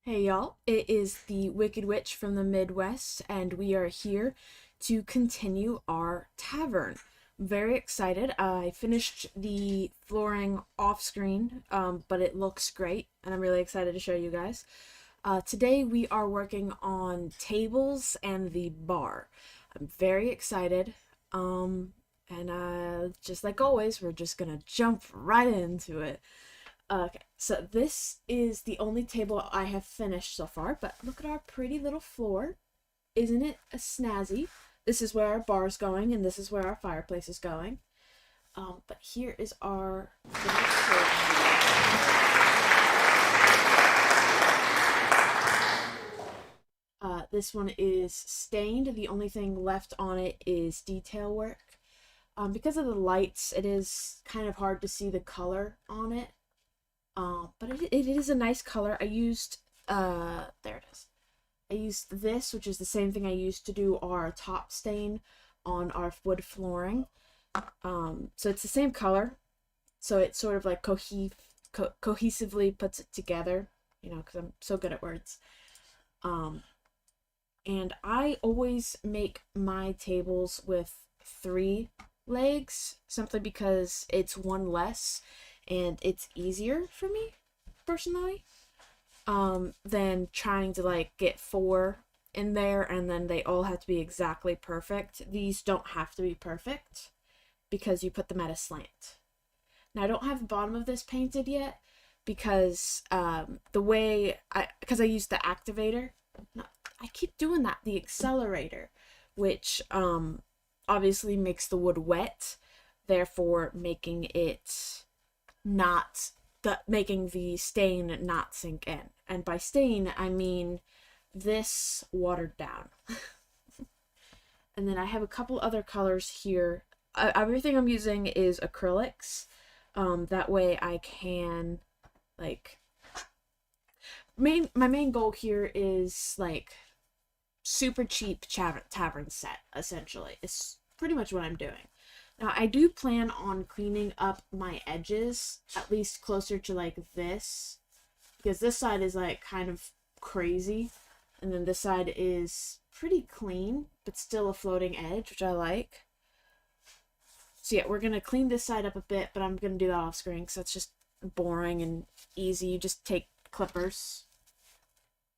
Hey y'all, it is the Wicked Witch from the Midwest, and we are here to continue our tavern. Very excited. I finished the flooring off screen, but it looks great, and I'm really excited to show you guys. Today we are working on tables and the bar. I'm very excited, and just like always, we're just gonna jump right into it. Okay, so this is the only table I have finished so far, but look at our pretty little floor. Isn't it a snazzy? This is where our bar's going, and this is where our fireplace is going. But here is our little this one is stained. The only thing left on it is detail work. Because of the lights, it is kind of hard to see the color on it. But it is a nice color. I used, there it is. I used this, which is the same thing I used to do our top stain on our wood flooring. So it's the same color. So it sort of like cohesively puts it together, because I'm so good at words. And I always make my tables with 3 legs, simply because it's one less and it's easier for me personally than trying to like get 4 in there and then they all have to be exactly perfect. These don't have to be perfect because you put them at a slant. Now I don't have the bottom of this painted yet because because I used the activator. No, I keep doing that, the accelerator, which obviously makes the wood wet, therefore making it not making the stain not sink in. And by stain, I mean this watered down. And then I have a couple other colors here. Everything I'm using is acrylics. That way I can, like, my main goal here is, like, super cheap tavern set, essentially. It's pretty much what I'm doing. Now, I do plan on cleaning up my edges, at least closer to, like, this. Because this side is, like, kind of crazy. And then this side is pretty clean, but still a floating edge, which I like. So yeah, we're going to clean this side up a bit, but I'm going to do that off screen because that's just boring and easy. You just take clippers,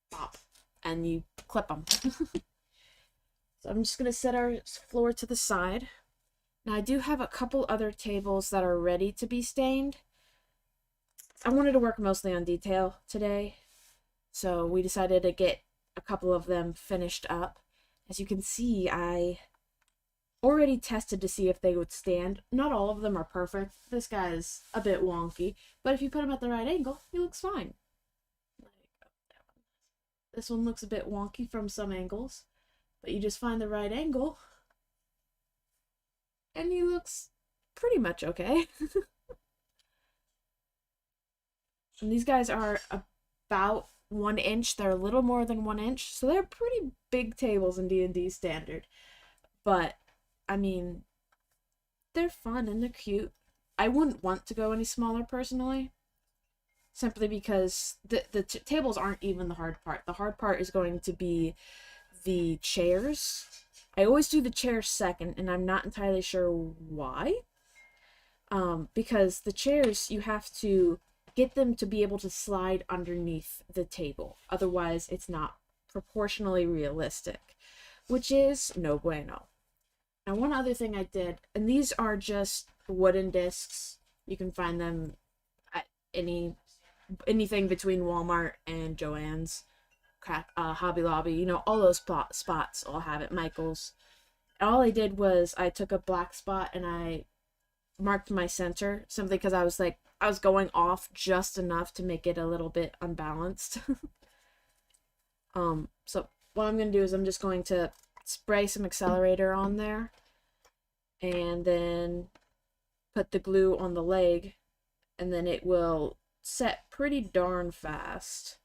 pop, and you clip them. So I'm just going to set our floor to the side. Now I do have a couple other tables that are ready to be stained. I wanted to work mostly on detail today, so we decided to get a couple of them finished up. As you can see, I already tested to see if they would stand. Not all of them are perfect. This guy is a bit wonky, but if you put him at the right angle, he looks fine. This one looks a bit wonky from some angles, but you just find the right angle, and he looks pretty much okay. And these guys are about 1 inch. They're a little more than 1 inch, so they're pretty big tables in D&D standard. But, I mean, they're fun and they're cute. I wouldn't want to go any smaller personally, simply because the tables aren't even the hard part. The hard part is going to be the chairs. I always do the chairs second, and I'm not entirely sure why. Because the chairs, you have to get them to be able to slide underneath the table. Otherwise, it's not proportionally realistic, which is no bueno. Now, one other thing I did, and these are just wooden discs. You can find them at anything between Walmart and Joann's, Hobby Lobby, all those spots all have it, Michael's. All I did was I took a black spot and I marked my center, simply because I was going off just enough to make it a little bit unbalanced. So what I'm going to do is I'm just going to spray some accelerator on there and then put the glue on the leg, and then it will set pretty darn fast.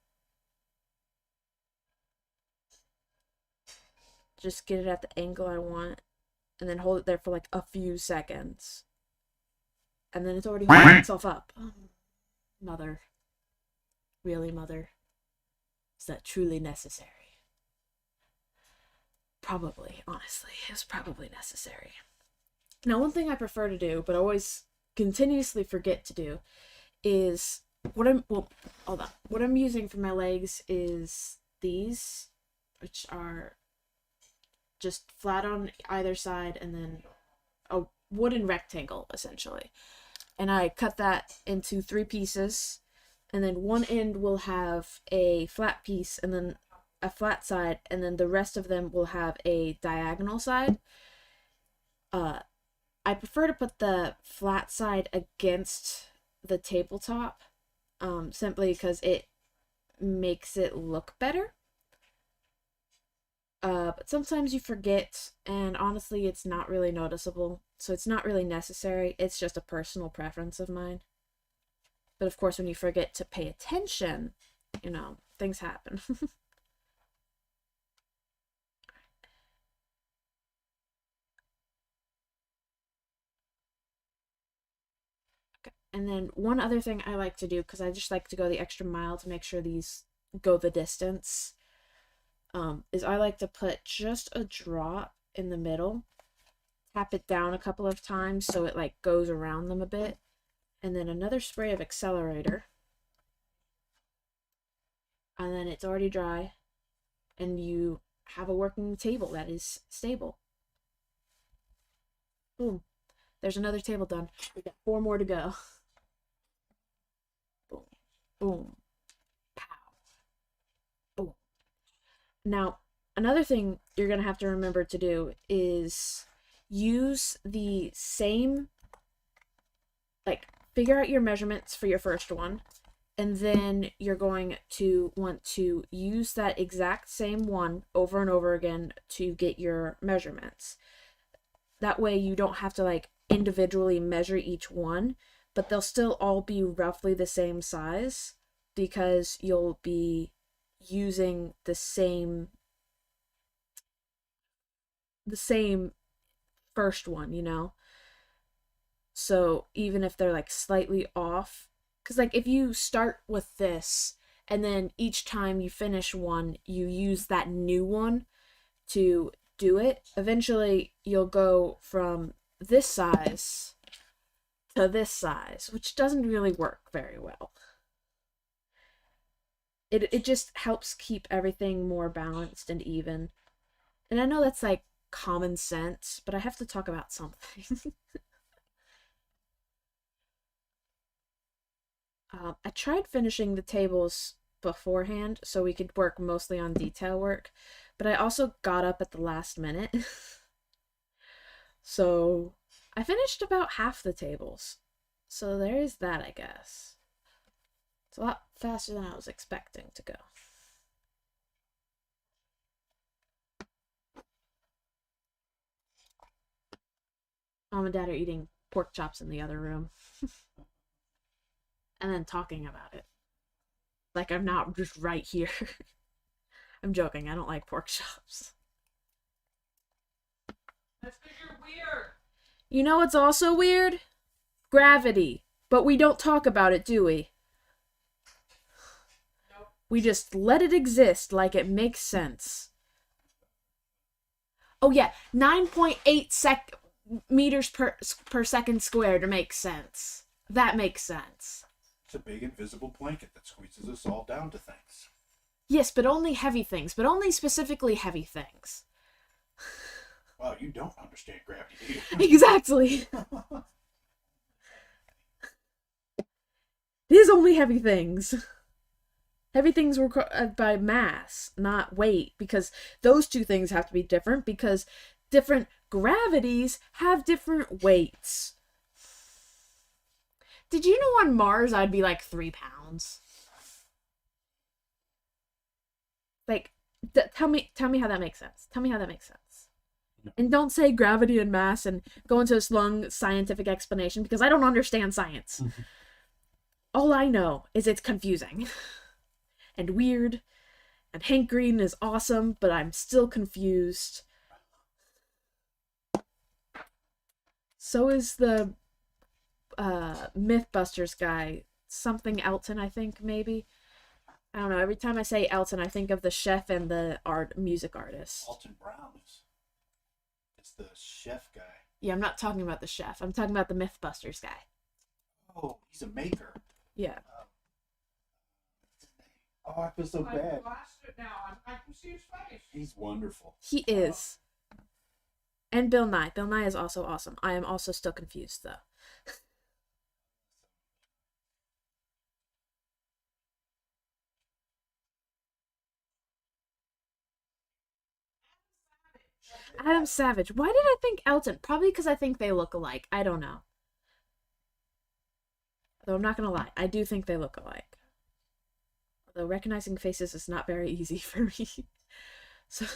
Just get it at the angle I want, and then hold it there for like a few seconds. And then it's already holding itself up. Oh, mother. Really, mother. Is that truly necessary? Probably, honestly. It was probably necessary. Now, one thing I prefer to do, but always continuously forget to do, is hold on. What I'm using for my legs is these, which are just flat on either side, and then a wooden rectangle, essentially. And I cut that into 3 pieces, and then one end will have a flat piece, and then a flat side, and then the rest of them will have a diagonal side. I prefer to put the flat side against the tabletop, simply because it makes it look better. But sometimes you forget, and honestly, it's not really noticeable, so it's not really necessary. It's just a personal preference of mine. But of course, when you forget to pay attention, things happen. And then one other thing I like to do, because I just like to go the extra mile to make sure these go the distance, is I like to put just a drop in the middle, tap it down a couple of times so it like goes around them a bit, and then another spray of accelerator, and then it's already dry, and you have a working table that is stable. Boom. There's another table done. We got 4 more to go. Boom. Boom. Pow. Boom. Now, another thing you're going to have to remember to do is use the same, figure out your measurements for your first one, and then you're going to want to use that exact same one over and over again to get your measurements. That way you don't have to individually measure each one, but they'll still all be roughly the same size because you'll be using the same first one, So even if they're slightly off, because if you start with this and then each time you finish one, you use that new one to do it, eventually you'll go from this size to this size, which doesn't really work very well. It just helps keep everything more balanced and even. And I know that's common sense, but I have to talk about something. I tried finishing the tables beforehand so we could work mostly on detail work, but I also got up at the last minute. So I finished about half the tables. So there is that, I guess. It's a lot faster than I was expecting to go. Mom and Dad are eating pork chops in the other room. And then talking about it. Like I'm not just right here. I'm joking, I don't like pork chops. That's because you're weird. You know what's also weird? Gravity. But we don't talk about it, do we? Nope. We just let it exist like it makes sense. Oh yeah, 9.8 meters per second squared makes sense. That makes sense. It's a big invisible blanket that squeezes us all down to things. Yes, but only heavy things. But only specifically heavy things. Wow, you don't understand gravity, do you? Exactly. It is only heavy things. Heavy things were by mass, not weight, because those two things have to be different because different gravities have different weights. Did you know on Mars I'd be 3 pounds? Tell me how that makes sense. Tell me how that makes sense. No. And don't say gravity and mass and go into this long scientific explanation because I don't understand science. All I know is it's confusing and weird, and Hank Green is awesome, but I'm still confused. So is the Mythbusters guy, something Elton, I think, maybe. I don't know. Every time I say Elton, I think of the chef and the music artist. Alton Brown is the chef guy. Yeah, I'm not talking about the chef. I'm talking about the Mythbusters guy. Oh, he's a maker. Yeah. What's his name? Oh, I feel so bad. Lost it now. I can see his face. He's wonderful. He is. And Bill Nye. Bill Nye is also awesome. I am also still confused, though. Adam Savage. Why did I think Elton? Probably because I think they look alike. I don't know. Though I'm not gonna lie, I do think they look alike. Although recognizing faces is not very easy for me. So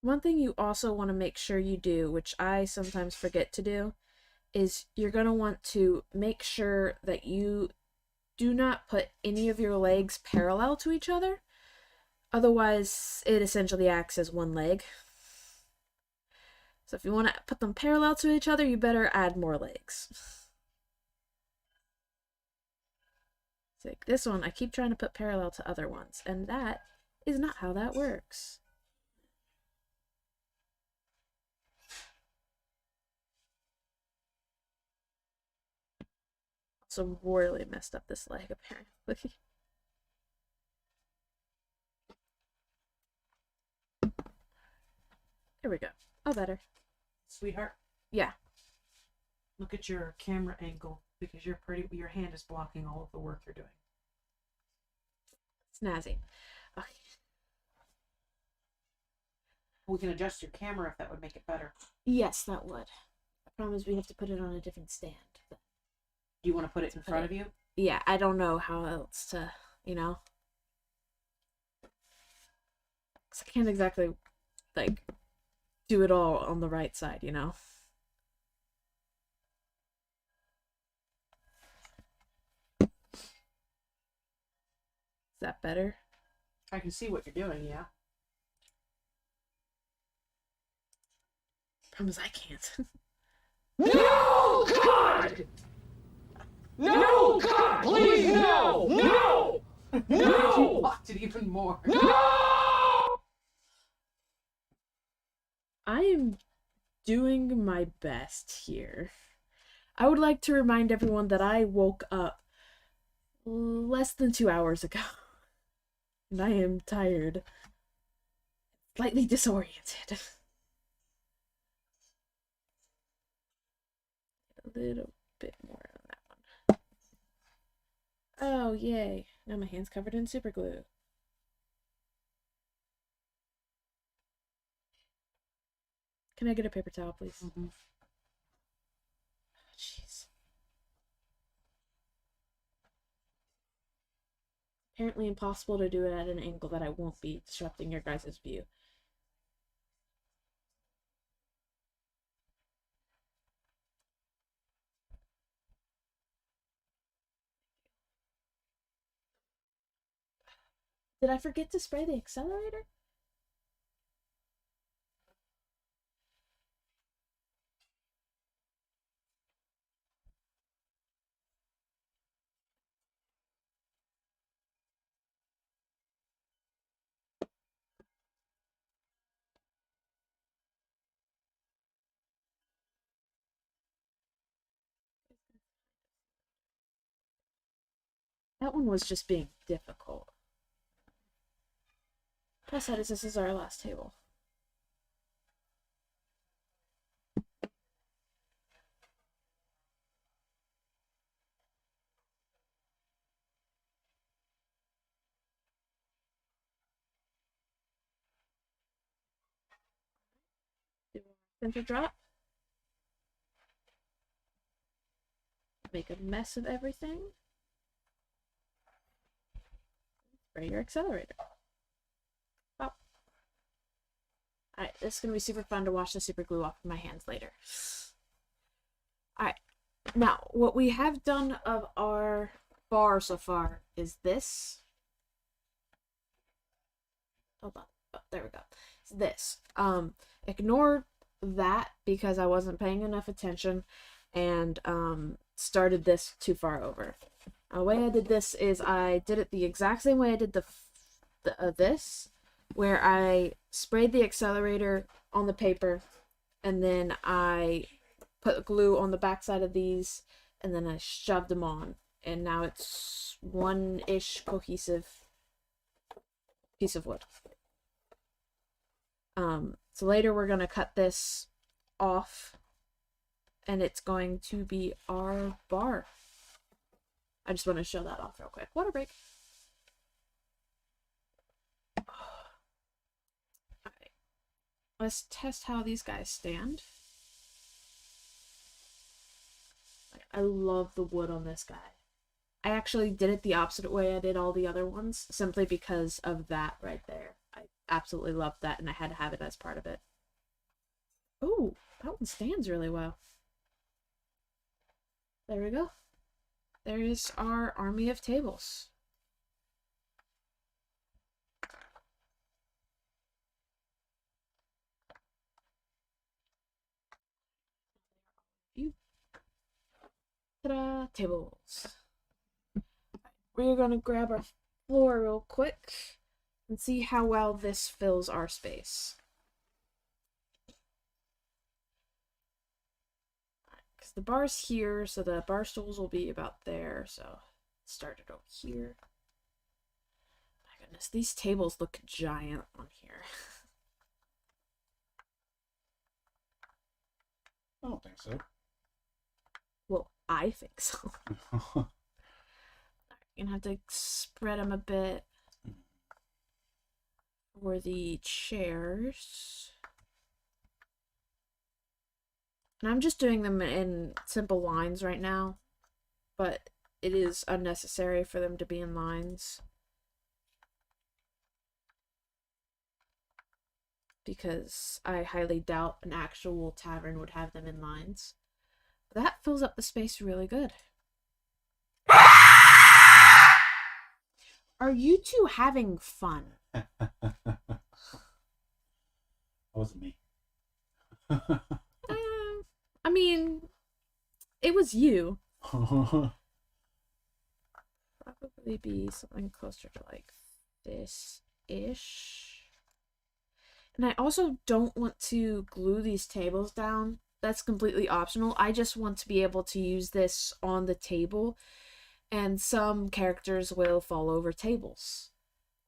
one thing you also want to make sure you do, which I sometimes forget to do, is you're going to want to make sure that you do not put any of your legs parallel to each other. Otherwise, it essentially acts as one leg. So if you want to put them parallel to each other, you better add more legs. It's like this one, I keep trying to put parallel to other ones, and that is not how that works. Also royally messed up this leg, apparently. Here we go. Oh, better. Sweetheart, Yeah. look at your camera angle because your hand is blocking all of the work you're doing. Snazzy. Okay. We can adjust your camera if that would make it better. Yes, that would. The problem is we have to put it on a different stand. Do you want to put it in front of you? Yeah, I don't know how else to, you know? 'Cause I can't exactly, like, do it all on the right side, you know? Is that better? I can see what you're doing, yeah. Problem is I can't. No, God! No, God, please, no! No! You No! blocked it even more. No! I am doing my best here. I would like to remind everyone that I woke up less than 2 hours ago. And I am tired. Slightly disoriented. A little bit more on that one. Oh, yay. Now my hand's covered in super glue. Can I get a paper towel, please? Mm-hmm. Jeez. Apparently impossible to do it at an angle that I won't be disrupting your guys' view. Did I forget to spray the accelerator? That one was just being difficult. Plus, that is, this is our last table. Do a center drop. Make a mess of everything. Spray your accelerator. Oh. Alright, this is gonna be super fun to wash the super glue off of my hands later. Alright, now what we have done of our bar so far is this. this. Ignore that because I wasn't paying enough attention and started this too far over. The way I did this is I did it the exact same way I did this, where I sprayed the accelerator on the paper, and then I put glue on the backside of these, and then I shoved them on, and now it's one-ish cohesive piece of wood. So later we're gonna cut this off, and it's going to be our bar. I just want to show that off real quick. Water break. Alright. Let's test how these guys stand. I love the wood on this guy. I actually did it the opposite way I did all the other ones, simply because of that right there. I absolutely loved that, and I had to have it as part of it. Ooh, that one stands really well. There we go. There is our army of tables. Ta-da! Tables. We're gonna grab our floor real quick and see how well this fills our space. Because the bar's here, so the bar stools will be about there, so start it over here. My goodness, these tables look giant on here. I don't think so. Well, I think so. You're gonna have to spread them a bit for the chairs. And I'm just doing them in simple lines right now, but it is unnecessary for them to be in lines, because I highly doubt an actual tavern would have them in lines. But that fills up the space really good. Are you two having fun? That wasn't me. I mean, it was you. Probably be something closer to like this-ish. And I also don't want to glue these tables down. That's completely optional. I just want to be able to use this on the table, and some characters will fall over tables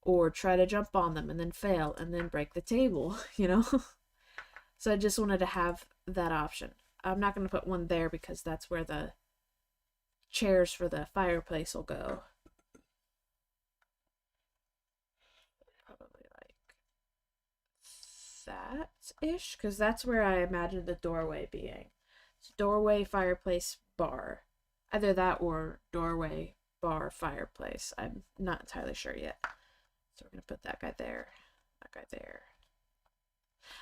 or try to jump on them and then fail and then break the table, you know? So I just wanted to have that option. I'm not going to put one there because that's where the chairs for the fireplace will go. Probably like that-ish, because that's where I imagined the doorway being. So doorway, fireplace, bar. Either that or doorway, bar, fireplace. I'm not entirely sure yet. So we're going to put that guy there, that guy there.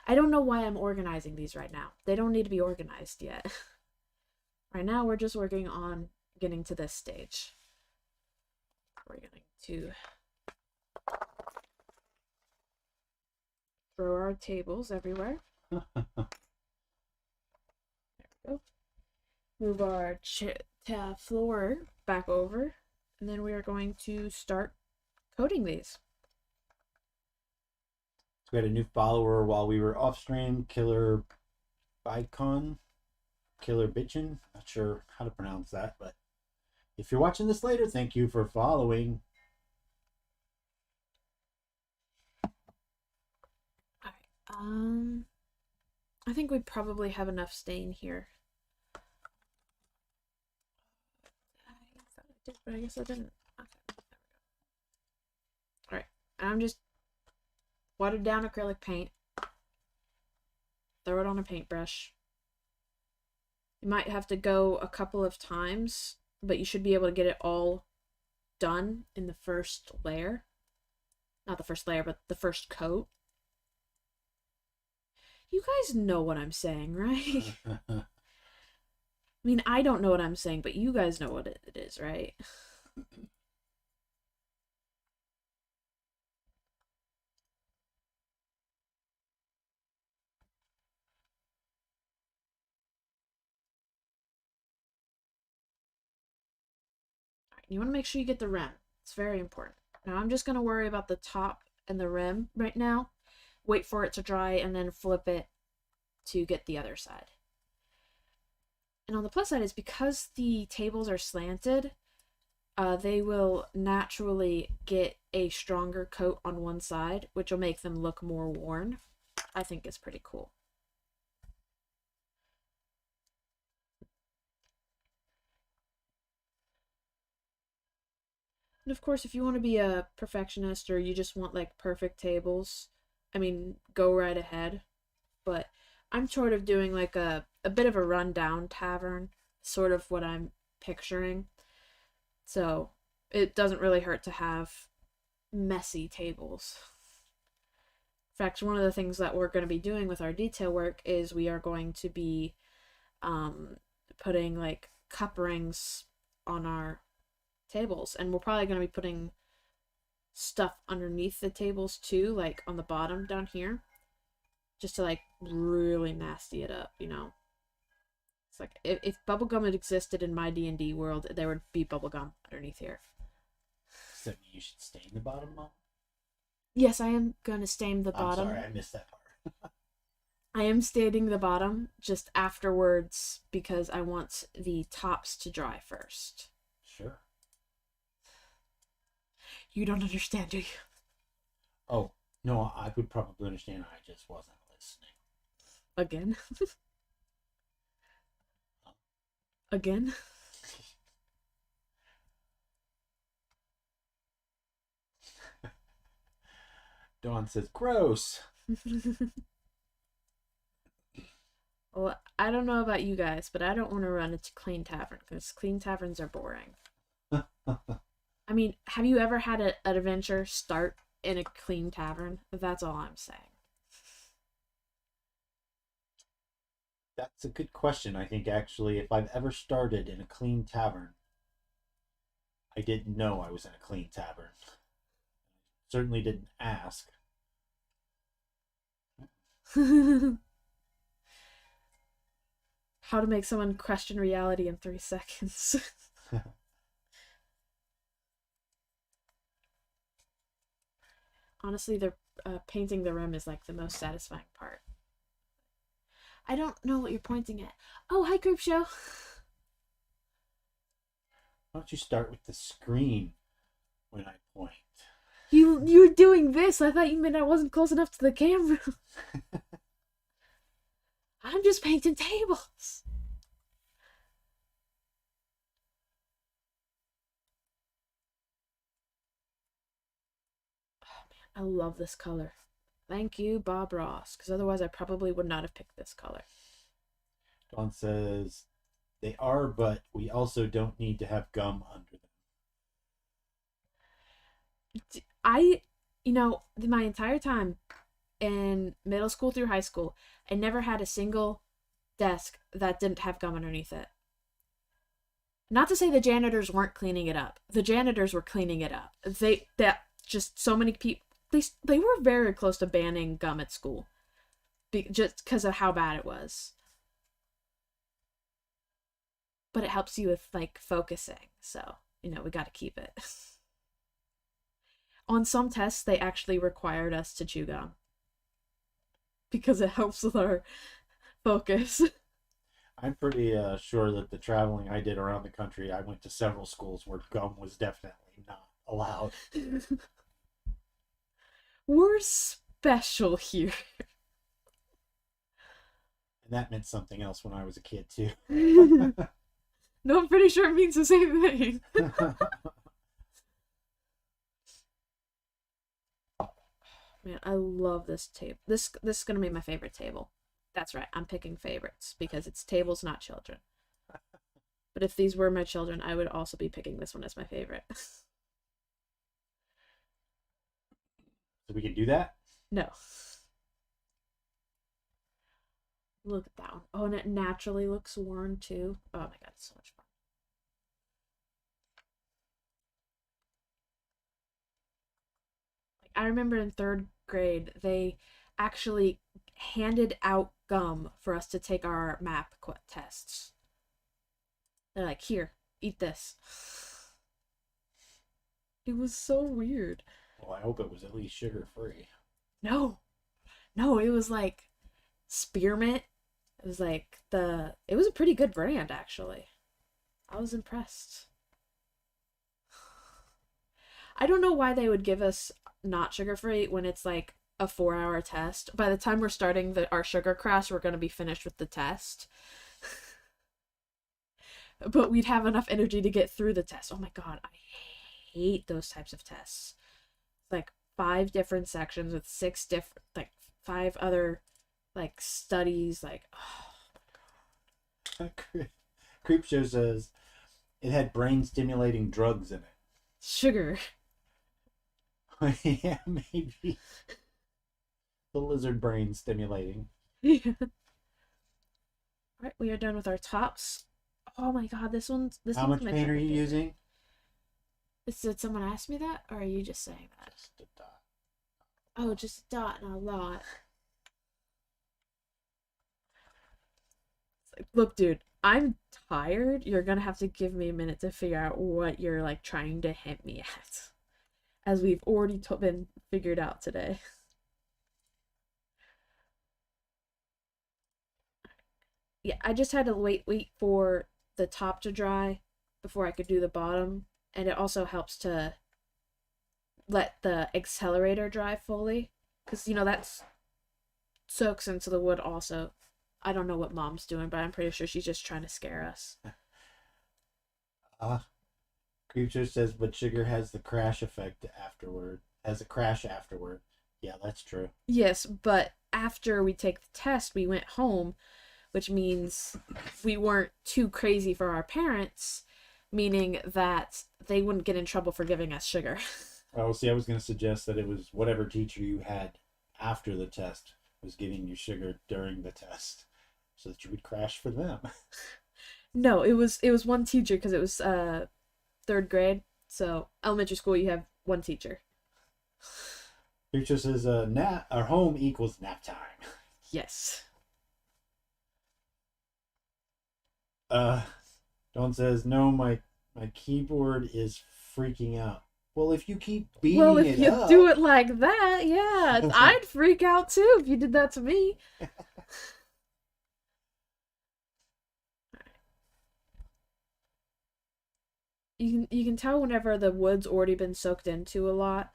I don't know why I'm organizing these right now. They don't need to be organized yet. Right now, we're just working on getting to this stage. We're going to throw our tables everywhere. There we go. Move our floor back over. And then we are going to start coding these. We had a new follower while we were off stream, Killer Bicon, Killer Bitchin. Not sure how to pronounce that, but if you're watching this later, thank you for following. Alright, I think we probably have enough stain here. I thought I did, but I guess I didn't. Okay, there we go. Alright, I'm just watered down acrylic paint. Throw it on a paintbrush. You might have to go a couple of times, but you should be able to get it all done in the first layer. Not the first layer, but the first coat. You guys know what I'm saying, right? I mean, I don't know what I'm saying, but you guys know what it is, right? You want to make sure you get the rim. It's very important. Now I'm just going to worry about the top and the rim right now. Wait for it to dry and then flip it to get the other side. And on the plus side is because the tables are slanted, they will naturally get a stronger coat on one side, which will make them look more worn. I think it's pretty cool. And of course, if you want to be a perfectionist or you just want like perfect tables, I mean, go right ahead. But I'm sort of doing like a bit of a rundown tavern, sort of what I'm picturing. So it doesn't really hurt to have messy tables. In fact, one of the things that we're going to be doing with our detail work is we are going to be putting like cup rings on our tables, and we're probably going to be putting stuff underneath the tables too, like on the bottom down here, just to like really nasty it up, you know. It's like if bubblegum had existed in my D&D world, there would be bubblegum underneath here. Does that mean you should stain the bottom, Mom? Yes, I am going to stain the bottom. I'm sorry, I missed that part. I am staining the bottom just afterwards because I want the tops to dry first. Sure. You don't understand, do you? Oh, no, I would probably understand. I just wasn't listening. Again? Again? Dawn says, gross. Well, I don't know about you guys, but I don't want to run a clean tavern because clean taverns are boring. I mean, have you ever had an adventure start in a clean tavern? That's all I'm saying. That's a good question. I think actually, if I've ever started in a clean tavern, I didn't know I was in a clean tavern. Certainly didn't ask. How to make someone question reality in 3 seconds. Honestly, they're painting the rim is like the most satisfying part. I don't know what you're pointing at. Oh, hi, Crypt Show. Why don't you start with the screen when I point? You're doing this. I thought you meant I wasn't close enough to the camera. I'm just painting tables. Oh man, I love this color. Thank you, Bob Ross, because otherwise I probably would not have picked this color. Dawn says, they are, but we also don't need to have gum under them. My entire time in middle school through high school, I never had a single desk that didn't have gum underneath it. Not to say the janitors weren't cleaning it up. The janitors were cleaning it up. Just so many people, they were very close to banning gum at school. Just because of how bad it was. But it helps you with, like, focusing. So, we got to keep it. On some tests, they actually required us to chew gum. Because it helps with our focus. I'm pretty sure that the traveling I did around the country, I went to several schools where gum was definitely not allowed. We're special here. And that meant something else when I was a kid, too. No, I'm pretty sure it means the same thing. Man, I love this table. This is gonna be my favorite table. That's right. I'm picking favorites because it's tables, not children. But if these were my children, I would also be picking this one as my favorite. So we can do that? No. Look at that one. Oh, and it naturally looks worn too. Oh my god, it's so much fun. I remember in 3rd grade, they actually handed out gum for us to take our map tests. They're like, here, eat this. It was so weird. Well, I hope it was at least sugar-free. No, it was like spearmint. It was like it was a pretty good brand, actually. I was impressed. I don't know why they would give us not sugar-free when it's like a 4-hour test. By the time we're starting our sugar crash, we're going to be finished with the test. But we'd have enough energy to get through the test. Oh my god, I hate those types of tests. Like 5 different sections with 6 different, like 5 other, like, studies. Like, oh. Creep Show says it had brain-stimulating drugs in it. Sugar. Yeah, maybe. The lizard brain stimulating. Yeah. Alright, we are done with our tops. Oh my god, this one's How much my paint are you favorite. using? Did someone ask me that, or are you just saying that? Just a dot. Oh, just a dot and a lot. It's like, look, dude, I'm tired. You're gonna have to give me a minute to figure out what you're, like, trying to hint me at. As we've already been figured out today. Yeah, I just had to wait for the top to dry before I could do the bottom. And it also helps to let the accelerator dry fully. Because, that soaks into the wood also. I don't know what Mom's doing, but I'm pretty sure she's just trying to scare us. Creature says, but sugar has the crash effect afterward. Has a crash afterward. Yeah, that's true. Yes, but after we take the test, we went home, which means we weren't too crazy for our parents, meaning that they wouldn't get in trouble for giving us sugar. Oh, see, I was going to suggest that it was whatever teacher you had after the test was giving you sugar during the test, so that you would crash for them. No, it was one teacher because it was 3rd grade. So elementary school, you have one teacher. Creature says, our home equals nap time. Yes. Dawn says, no, my keyboard is freaking out. Well, if you keep beating Well, it if you up... do it like that, yeah, I'd freak out too if you did that to me. You can tell whenever the wood's already been soaked into a lot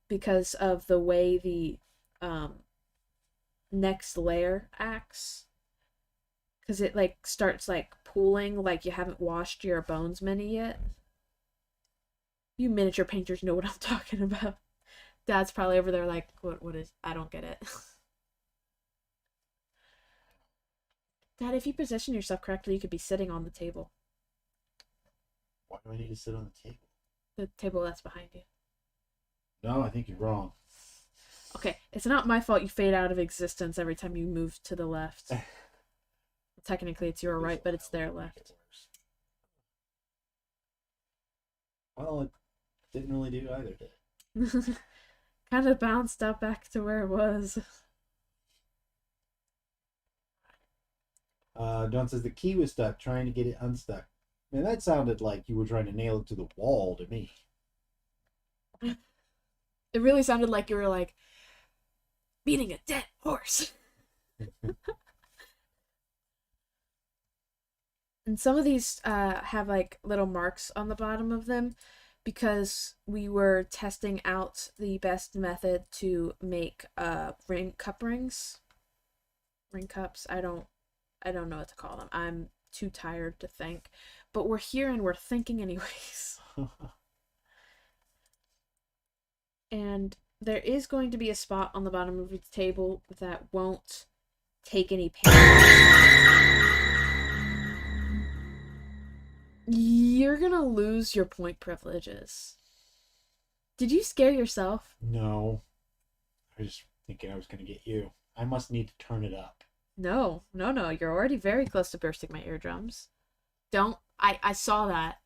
because of the way the next layer acts. Because it, like, starts, like, pooling like you haven't washed your bones many yet. You miniature painters know what I'm talking about. Dad's probably over there like, what is... I don't get it. Dad, if you position yourself correctly, you could be sitting on the table. Why do I need to sit on the table? The table that's behind you. No, I think you're wrong. Okay, it's not my fault you fade out of existence every time you move to the left. Technically, it's your right, but it's their left. Well, it didn't really do either, did it? Kind of bounced up back to where it was. Dawn says the key was stuck, trying to get it unstuck. Man, that sounded like you were trying to nail it to the wall to me. It really sounded like you were, like, beating a dead horse. And some of these have, like, little marks on the bottom of them because we were testing out the best method to make cup rings. Ring cups. I don't know what to call them. I'm too tired to think. But we're here and we're thinking anyways. And there is going to be a spot on the bottom of the table that won't take any pain. You're gonna lose your point privileges. Did you scare yourself? No. I was just thinking I was going to get you. I must need to turn it up. No. You're already very close to bursting my eardrums. Don't. I saw that.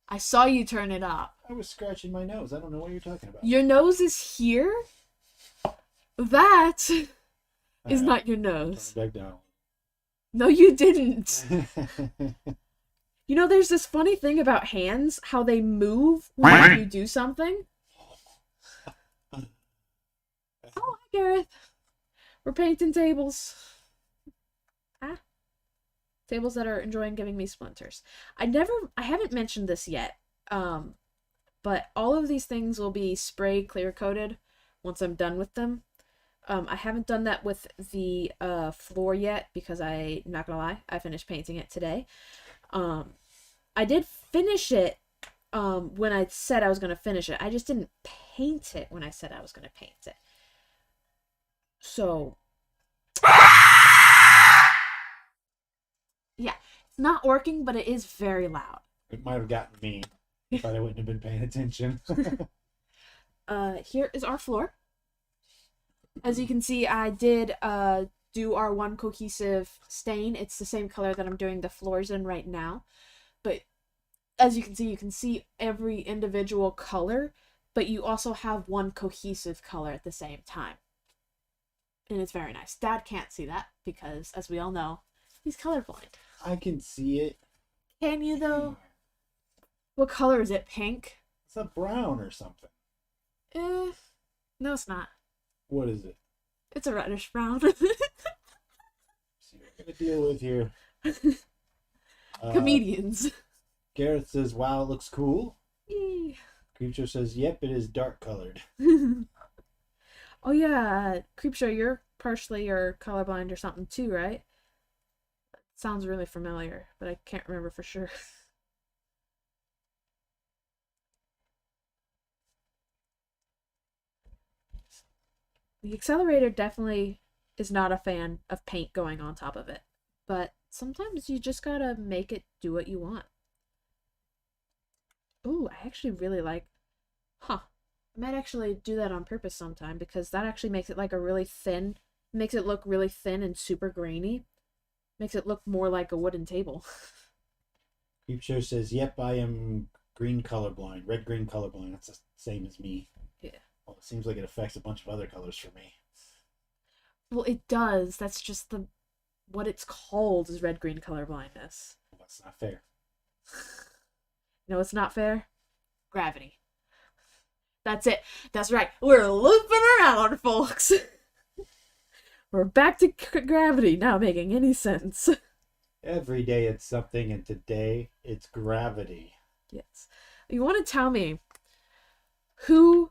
I saw you turn it up. I was scratching my nose. I don't know what you're talking about. Your nose is here? That is Alright, not your turn nose. it back down. No, you didn't. You know, there's this funny thing about hands, how they move when you do something. Oh, hi, Gareth. We're painting tables. Ah. Tables that are enjoying giving me splinters. I haven't mentioned this yet. But all of these things will be spray clear coated once I'm done with them. I haven't done that with the floor yet because I'm not gonna lie, I finished painting it today. I did finish it when I said I was gonna finish it. I just didn't paint it when I said I was gonna paint it. So yeah, it's not working, but it is very loud. It might have gotten me if I wouldn't have been paying attention. Here is our floor. As you can see, I did do our one cohesive stain. It's the same color that I'm doing the floors in right now. But as you can see every individual color, but you also have one cohesive color at the same time. And it's very nice. Dad can't see that because, as we all know, he's colorblind. I can see it. Can you, though? What color is it? Pink? It's a brown or something. No, it's not. What is it? It's a reddish brown. See what we're gonna deal with here. Comedians. Gareth says, "Wow, it looks cool." Yay. Creature says, "Yep, it is dark colored." Oh yeah, Creepshow, you're partially or colorblind or something too, right? Sounds really familiar, but I can't remember for sure. The accelerator definitely is not a fan of paint going on top of it, but sometimes you just gotta make it do what you want. Ooh, I actually really like... I might actually do that on purpose sometime, because that actually makes it like a really thin... Makes it look really thin and super grainy. Makes it look more like a wooden table. Creepshow says, "Yep, I am green colorblind. Red-green colorblind. That's the same as me." Yeah. Well, it seems like it affects a bunch of other colors for me. Well, it does. That's just what it's called is red-green colorblindness. Well, that's not fair. No, it's not fair. Gravity. That's it. That's right. We're looping around, folks. We're back to gravity, not making any sense. Every day it's something, and today it's gravity. Yes. You want to tell me who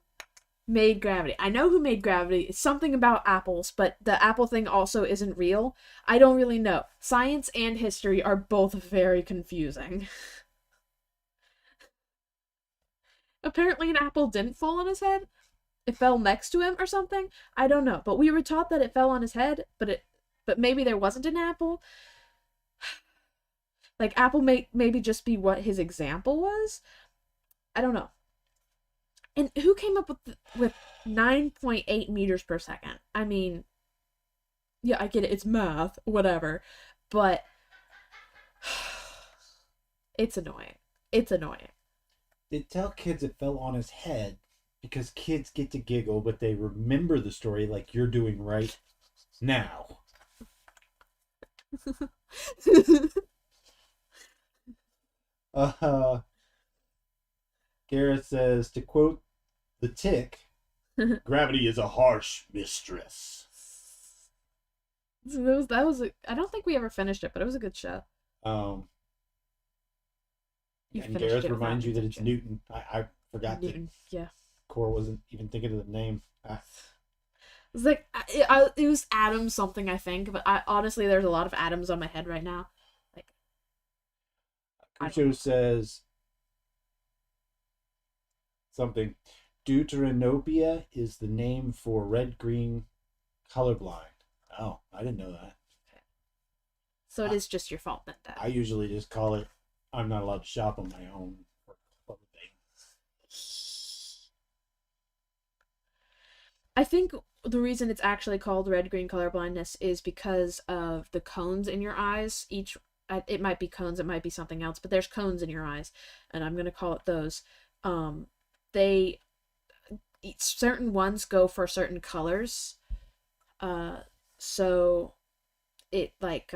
made gravity? I know who made gravity. It's something about apples, but the apple thing also isn't real. I don't really know. Science and history are both very confusing. Apparently an apple didn't fall on his head. It fell next to him or something. I don't know. But we were taught that it fell on his head, but maybe there wasn't an apple. Like, apple may maybe just be what his example was. I don't know. And who came up with 9.8 meters per second? I mean, yeah, I get it. It's math, whatever. But it's annoying. It's annoying. They tell kids it fell on his head because kids get to giggle, but they remember the story like you're doing right now. Gareth says, to quote The Tick, "Gravity is a harsh mistress." So that was I don't think we ever finished it, but it was a good show. You And finished Gareth it reminds without you that it's attention. Newton. I forgot Newton. Yeah. Core wasn't even thinking of the name. It's like it was Adam something, I think, but honestly there's a lot of Adams on my head right now. Like, Crucio says something. Deuteranopia is the name for red-green colorblind. Oh, I didn't know that. so it is just your fault then, Dad. I usually just call it, I'm not allowed to shop on my own for clothing. I think the reason it's actually called red-green colorblindness is because of the cones in your eyes. It might be cones, it might be something else, but there's cones in your eyes, and I'm gonna call it those. Certain ones go for certain colors. So it like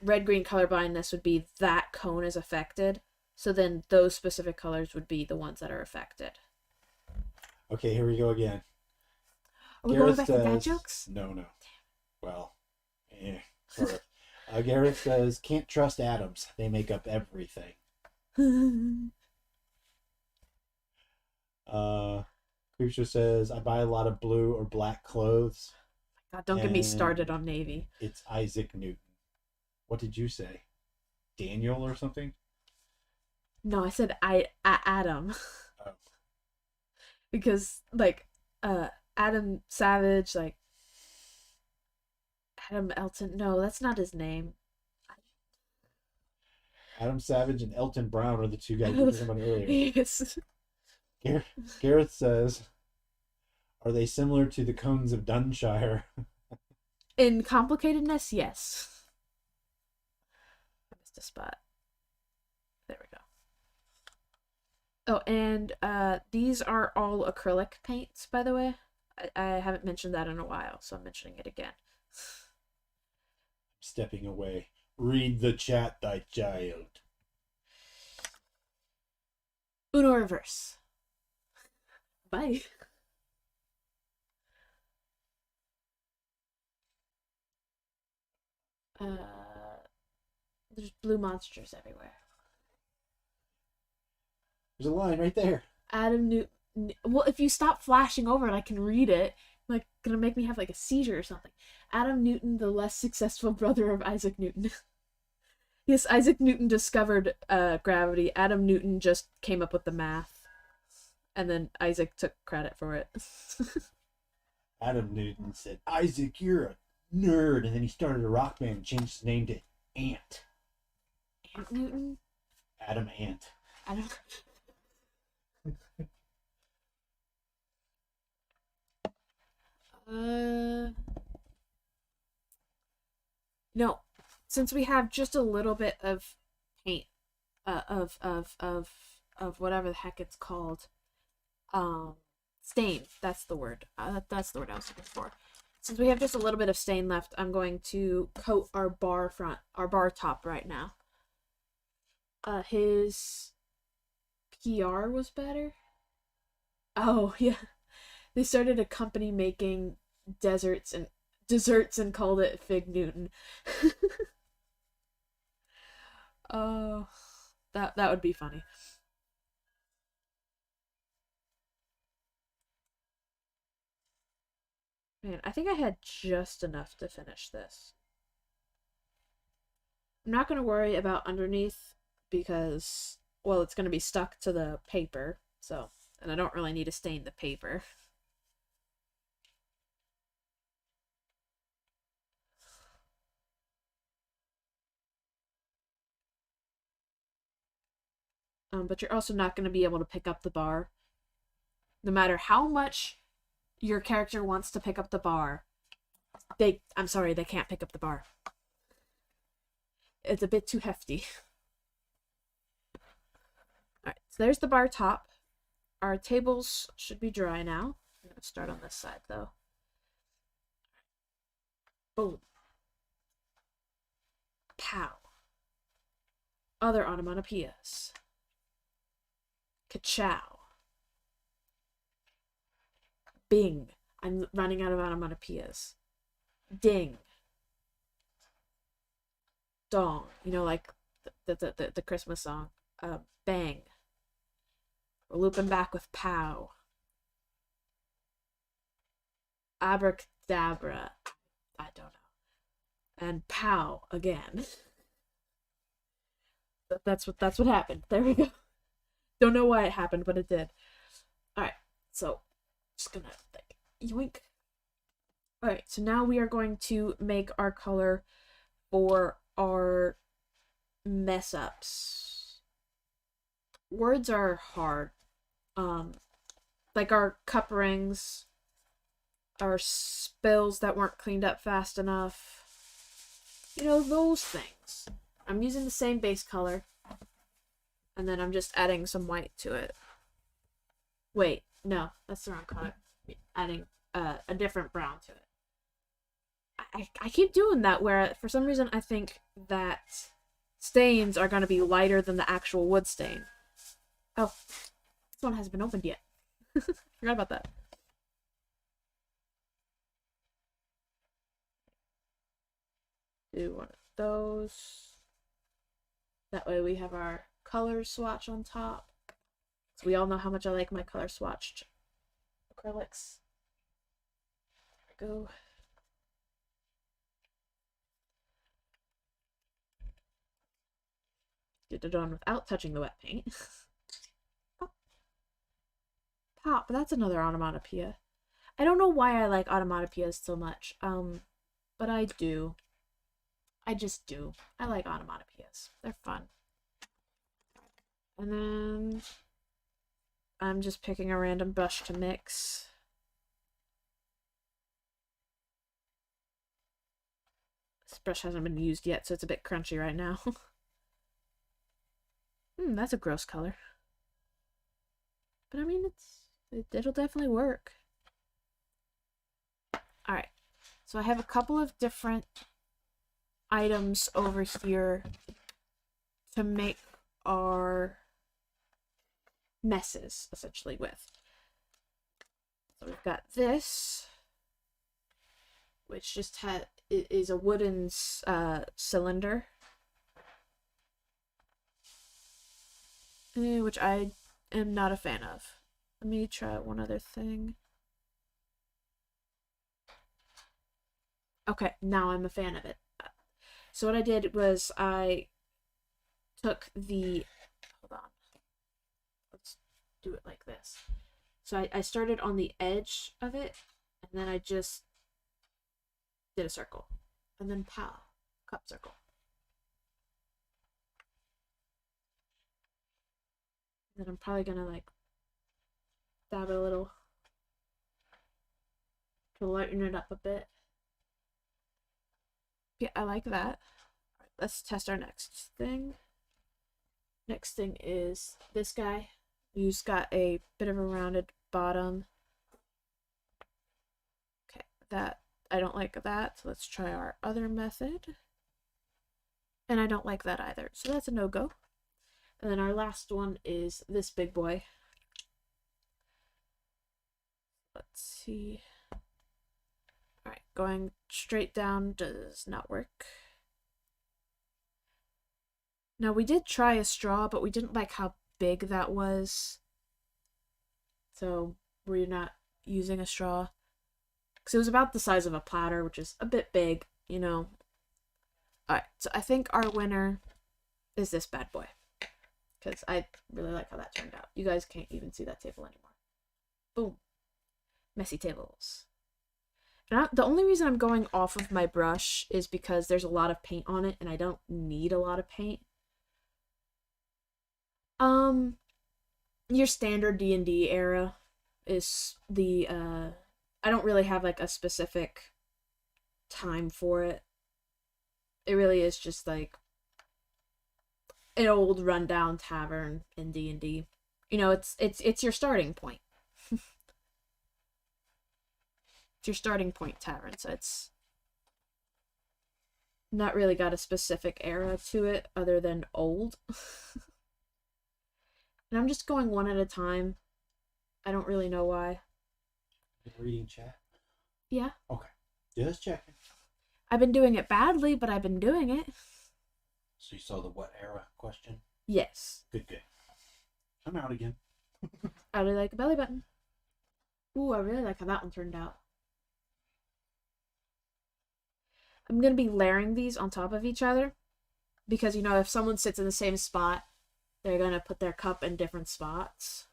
red-green color blindness would be that cone is affected. So then those specific colors would be the ones that are affected. Okay, here we go again. Are we going back to dad jokes? No. Well, sort of. Gareth says, can't trust atoms. They make up everything. Creature says, I buy a lot of blue or black clothes. God, don't get me started on Navy. It's Isaac Newton. What did you say? Daniel or something? No, I said Adam. Oh. Because, like, Adam Savage, like, Adam Elton. No, that's not his name. Adam Savage and Elton Brown are the two guys we were talking about earlier. Yes. Gareth says, are they similar to the cones of Dunshire? In complicatedness, yes. I missed a spot. There we go. Oh, and these are all acrylic paints, by the way. I haven't mentioned that in a while, so I'm mentioning it again. Stepping away. Read the chat, thy child. Uno reverse. Bye. There's blue monsters everywhere. There's a line right there. Adam Newton. Well, if you stop flashing over it, I can read it. Like, gonna make me have like a seizure or something. Adam Newton, the less successful brother of Isaac Newton. Yes, Isaac Newton discovered gravity. Adam Newton just came up with the math. And then Isaac took credit for it. Adam Newton said, Isaac, you're a nerd. And then he started a rock band and changed his name to Ant. Ant Newton? Adam Ant. Adam. No, since we have just a little bit of paint, of whatever the heck it's called, stain. That's the word. That's the word I was looking for. Since we have just a little bit of stain left, I'm going to coat our bar top right now. His PR was better. Oh yeah, they started a company making desserts and called it Fig Newton. Oh, that would be funny. Man, I think I had just enough to finish this. I'm not going to worry about underneath because, well, it's going to be stuck to the paper, so, and I don't really need to stain the paper. But you're also not going to be able to pick up the bar. No matter how much your character wants to pick up the bar, I'm sorry, they can't pick up the bar. It's a bit too hefty. Alright, so there's the bar top. Our tables should be dry now. I'm going to start on this side, though. Boom. Pow. Other onomatopoeias. Ka-chow. Bing. I'm running out of onomatopoeias. Ding. Dong. You know, like the Christmas song. Bang. We're looping back with pow. Abracadabra. I don't know. And pow again. That's what happened. There we go. Don't know why it happened, but it did. Alright, so just gonna like yoink. Alright, so now we are going to make our color for our mess ups. Words are hard. Like our cup rings, our spills that weren't cleaned up fast enough. You know, those things. I'm using the same base color. And then I'm just adding some white to it. Wait, no, that's the wrong color. Adding a different brown to it. I keep doing that where for some reason I think that stains are going to be lighter than the actual wood stain. Oh, this one hasn't been opened yet. Forgot about that. Do one of those. That way we have our color swatch on top. So we all know how much I like my color swatched acrylics. There we go. Get it done without touching the wet paint. Pop. Pop, that's another onomatopoeia. I don't know why I like onomatopoeias so much, but I do. I just do. I like onomatopoeias. They're fun. And then I'm just picking a random brush to mix. This brush hasn't been used yet, so it's a bit crunchy right now. That's a gross color. But I mean, it'll definitely work. Alright, so I have a couple of different items over here to make our messes, essentially, with. So we've got this, which just is a wooden cylinder. Which I am not a fan of. Let me try one other thing. Okay, now I'm a fan of it. So what I did was I took the... Hold on. Let's do it like this. So I started on the edge of it, and then I just did a circle. And then pow, cup circle. Then I'm probably gonna like dab it a little to lighten it up a bit. Yeah, I like that. Alright, let's test our next thing. Next thing is this guy. He's got a bit of a rounded bottom. Okay, that I don't like that. So let's try our other method. And I don't like that either. So that's a no-go. And then our last one is this big boy. Let's see. Alright, going straight down does not work. Now, we did try a straw, but we didn't like how big that was. So, we're not using a straw. Because it was about the size of a platter, which is a bit big, you know. Alright, so I think our winner is this bad boy. Because I really like how that turned out. You guys can't even see that table anymore. Boom. Messy tables. And the only reason I'm going off of my brush is because there's a lot of paint on it, and I don't need a lot of paint. Your standard D&D era is the, I don't really have, like, a specific time for it. It really is just, like, an old rundown tavern in D&D. You know, it's your starting point. It's your starting point tavern, so it's not really got a specific era to it other than old. And I'm just going one at a time. I don't really know why. Reading chat? Yeah. Okay. Just checking. I've been doing it badly, but I've been doing it. So you saw the what era question? Yes. Good, good. I'm out again. I really like a belly button. Ooh, I really like how that one turned out. I'm going to be layering these on top of each other. Because, you know, if someone sits in the same spot, they're going to put their cup in different spots.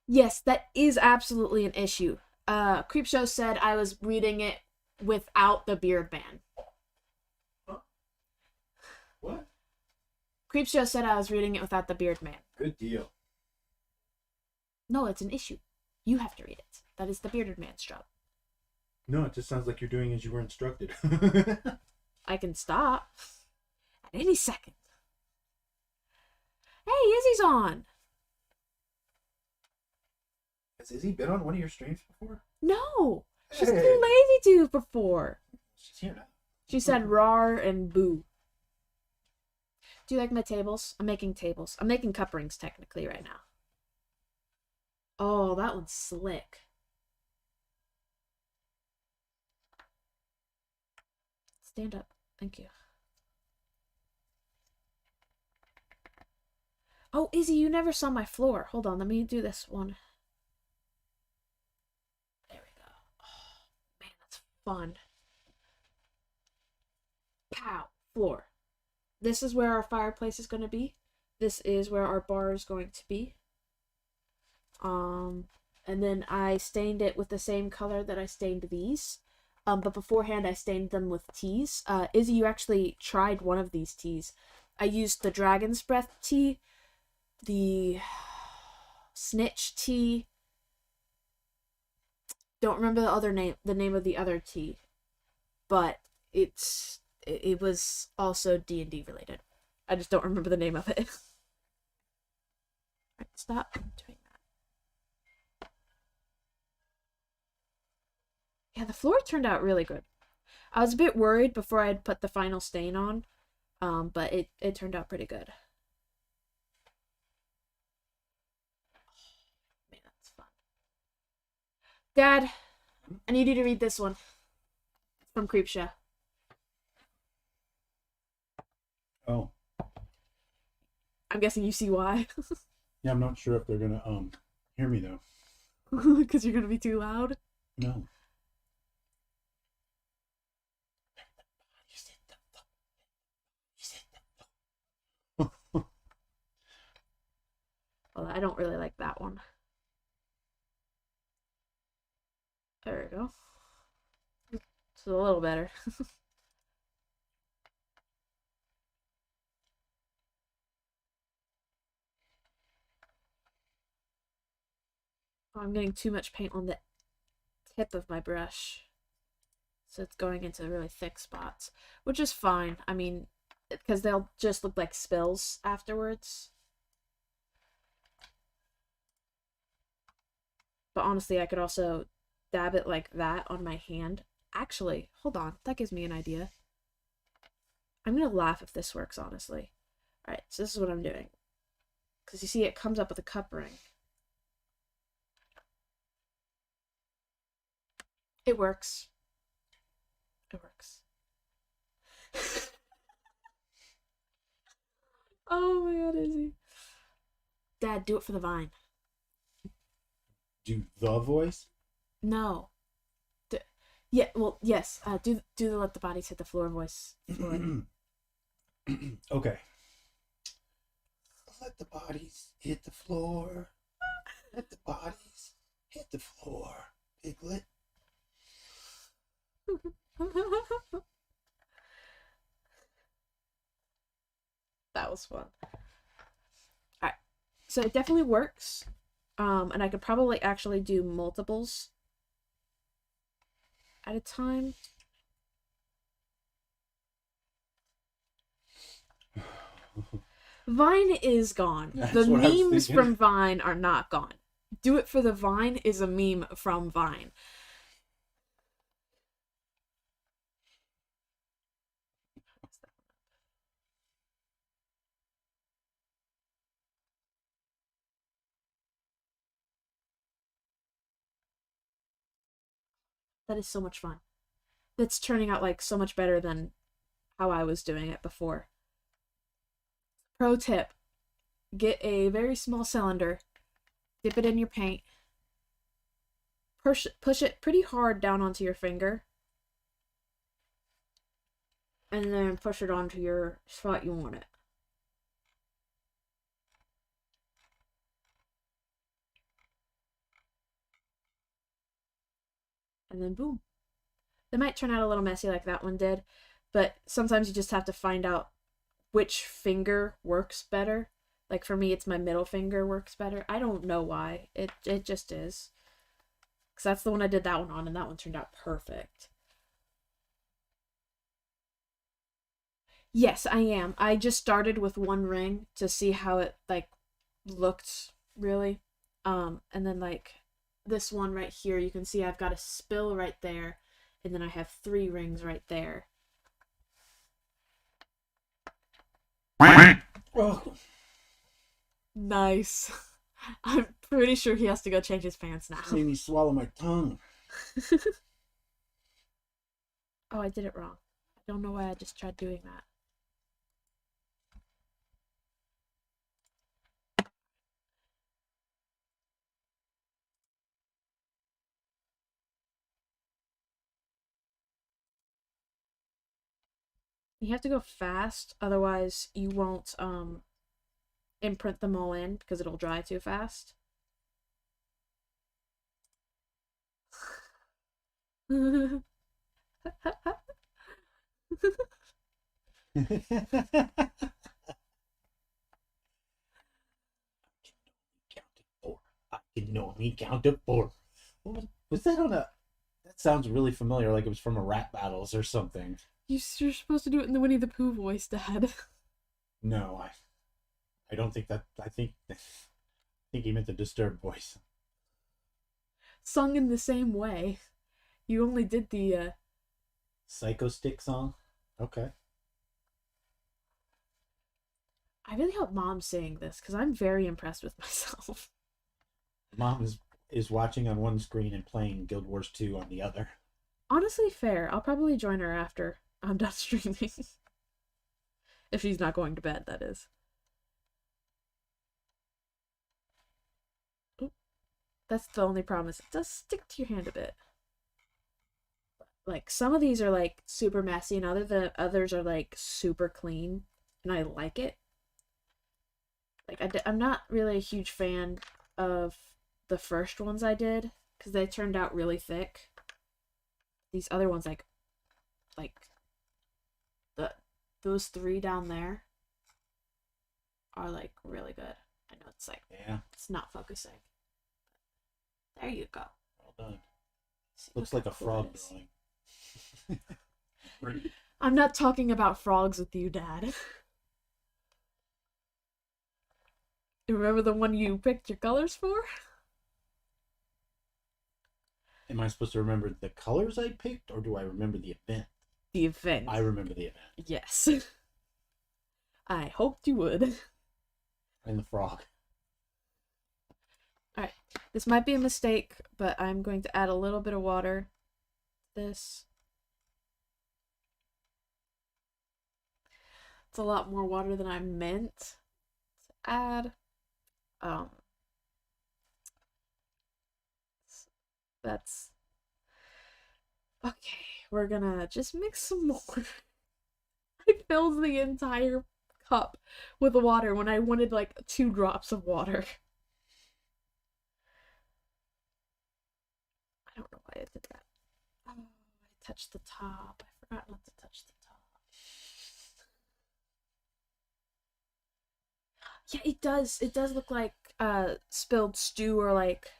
Yes, that is absolutely an issue. Creep Show said I was reading it without the beard ban. Huh? What? Creep Show said I was reading it without the beard man. Good deal. No, it's an issue. You have to read it. That is the bearded man's job. No, it just sounds like you're doing as you were instructed. I can stop at any second. Hey, Izzy's on. Has Izzy been on one of your streams before? No, she's Hey. too lazy to before. She's here now. She said rar and boo. Do you like my tables? I'm making tables. I'm making cup rings technically right now. Oh, that one's slick. Stand up. Thank you. Oh, Izzy, you never saw my floor. Hold on, let me do this one. There we go. Oh, man, that's fun. Pow! Floor. This is where our fireplace is going to be. This is where our bar is going to be. And then I stained it with the same color that I stained these. But beforehand I stained them with teas. Izzy, you actually tried one of these teas. I used the Dragon's Breath tea, the Snitch tea. Don't remember the name of the other tea, but it was also D&D related. I just don't remember the name of it. Right, stop doing that. Yeah, the floor turned out really good. I was a bit worried before I had put the final stain on, but it turned out pretty good. Man, that's fun. Dad, I need you to read this one. It's from Creepshow. Oh. I'm guessing you see why. Yeah, I'm not sure if they're gonna hear me though. Because you're gonna be too loud. No. Well, I don't really like that one. There we go. It's a little better. Oh, I'm getting too much paint on the tip of my brush. So it's going into really thick spots. Which is fine. I mean, because they'll just look like spills afterwards. But honestly, I could also dab it like that on my hand. Actually, hold on. That gives me an idea. I'm going to laugh if this works, honestly. Alright, so this is what I'm doing. Because you see, it comes up with a cup ring. It works. It works. Oh my god, Izzy. Dad, do it for the vine. Do the voice? No. Yeah, well, yes. Do the let the bodies hit the floor voice. Okay. Let the bodies hit the floor. Let the bodies hit the floor. Piglet. That was fun. Alright. So it definitely works. And I could probably actually do multiples at a time. Vine is gone. That's The what I was memes thinking. from Vine are not gone. Do it for the Vine is a meme from Vine. That is so much fun. That's turning out like so much better than how I was doing it before. Pro tip. Get a very small cylinder. Dip it in your paint. Push it pretty hard down onto your finger. And then push it onto your spot you want it. And then boom. They might turn out a little messy like that one did, but sometimes you just have to find out which finger works better. Like for me, it's my middle finger works better. I don't know why. It just is. Because that's the one I did that one on, and that one turned out perfect. Yes, I am. I just started with one ring to see how it, like, looked, really. And then, like, this one right here, you can see I've got a spill right there, and then I have 3 rings right there. Oh. Nice. I'm pretty sure he has to go change his pants now. Made me swallow my tongue. Oh, I did it wrong. I don't know why I just tried doing that. You have to go fast, otherwise you won't imprint them all in because it'll dry too fast. I can only count to 4. Was that on a... That sounds really familiar, like it was from a rap battles or something. You're supposed to do it in the Winnie the Pooh voice, Dad. No, I don't think that... I think he meant the Disturbed voice. Sung in the same way. You only did the, Psycho Stick song? Okay. I really hope Mom's saying this, because I'm very impressed with myself. Mom is watching on one screen and playing Guild Wars 2 on the other. Honestly, fair. I'll probably join her after I'm done streaming. If she's not going to bed, that is. Oop. That's the only problem, is it does stick to your hand a bit. Like, some of these are, like, super messy, and others are, like, super clean, and I like it. Like, I'm not really a huge fan of the first ones I did, because they turned out really thick. These other ones, like those 3 down there are, like, really good. I know it's, like, Yeah. it's not focusing. There you go. Well done. See, Looks look like a how cool frog it is. drawing. I'm not talking about frogs with you, Dad. You remember the one you picked your colors for? Am I supposed to remember the colors I picked, or do I remember the event? The event. I remember the event. Yes. I hoped you would. And the frog. Alright. This might be a mistake, but I'm going to add a little bit of water. This. It's a lot more water than I meant to add. That's okay. We're gonna just mix some more. I filled the entire cup with water when I wanted like 2 drops of water. I don't know why I did that. Oh, I touched the top. I forgot not to touch the top. Yeah, it does. It does look like spilled stew or like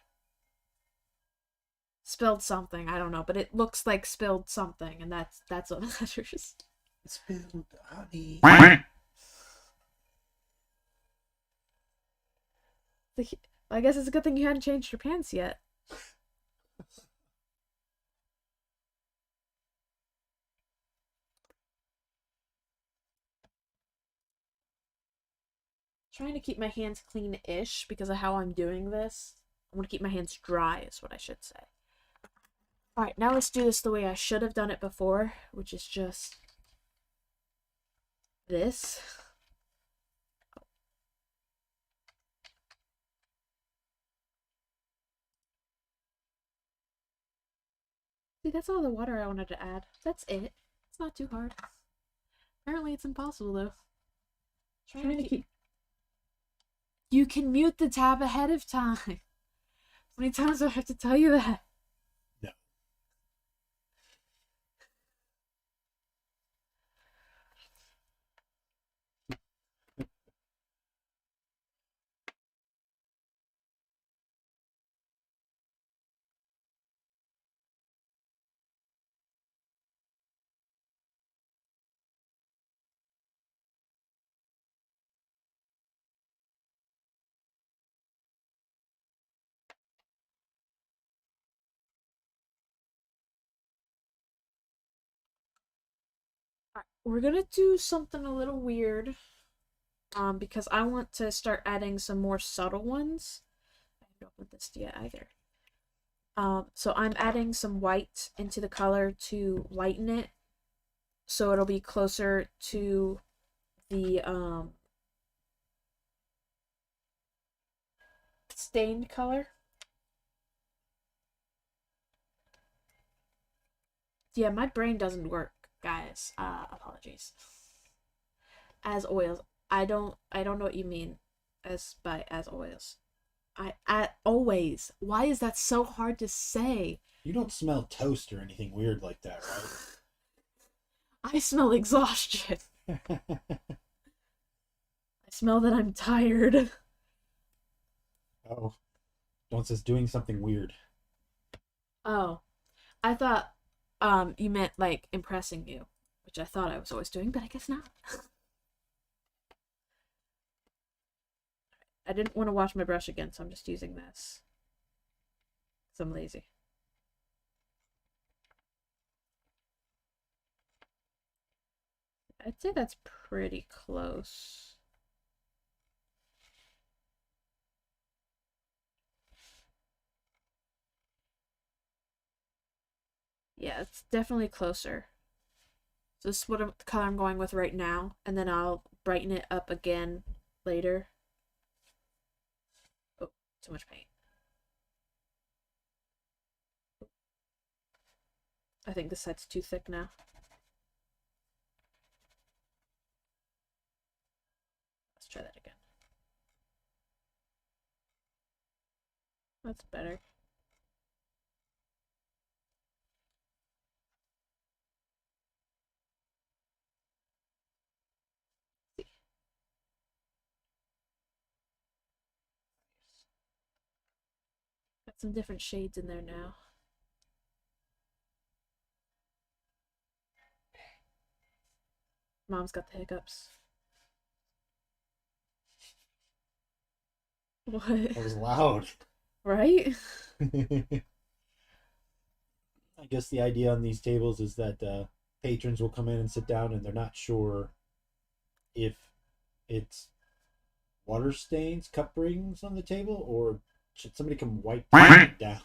spilled something. I don't know, but it looks like spilled something, and that's what matters. Spilled honey. I guess it's a good thing you hadn't changed your pants yet. Trying to keep my hands clean-ish because of how I'm doing this. I want to keep my hands dry is what I should say. Alright, now let's do this the way I should have done it before, which is just this. See, that's all the water I wanted to add. That's it. It's not too hard. Apparently it's impossible, though. Trying to keep... You can mute the tab ahead of time. How many times do I have to tell you that? We're gonna do something a little weird. Because I want to start adding some more subtle ones. I haven't opened this yet either. So I'm adding some white into the color to lighten it, so it'll be closer to the stained color. Yeah, my brain doesn't work, guys. Apologies. As oils, I don't know what you mean as oils. Always. Why is that so hard to say? You don't smell toast or anything weird like that, I smell exhaustion. right? I smell that I'm tired. Oh, Dawn says doing something weird. Oh, I thought you meant like impressing you, which I thought I was always doing, but I guess not. I didn't want to wash my brush again, so I'm just using this. Because I'm lazy. I'd say that's pretty close. Yeah, it's definitely closer. So this is the color I'm going with right now, and then I'll brighten it up again later. Oh, too much paint. I think this side's too thick now. Let's try that again. That's better. Got some different shades in there now. Mom's got the hiccups. What? That was loud. Right? I guess the idea on these tables is that patrons will come in and sit down and they're not sure if it's water stains, cup rings on the table, or should somebody come wipe it down?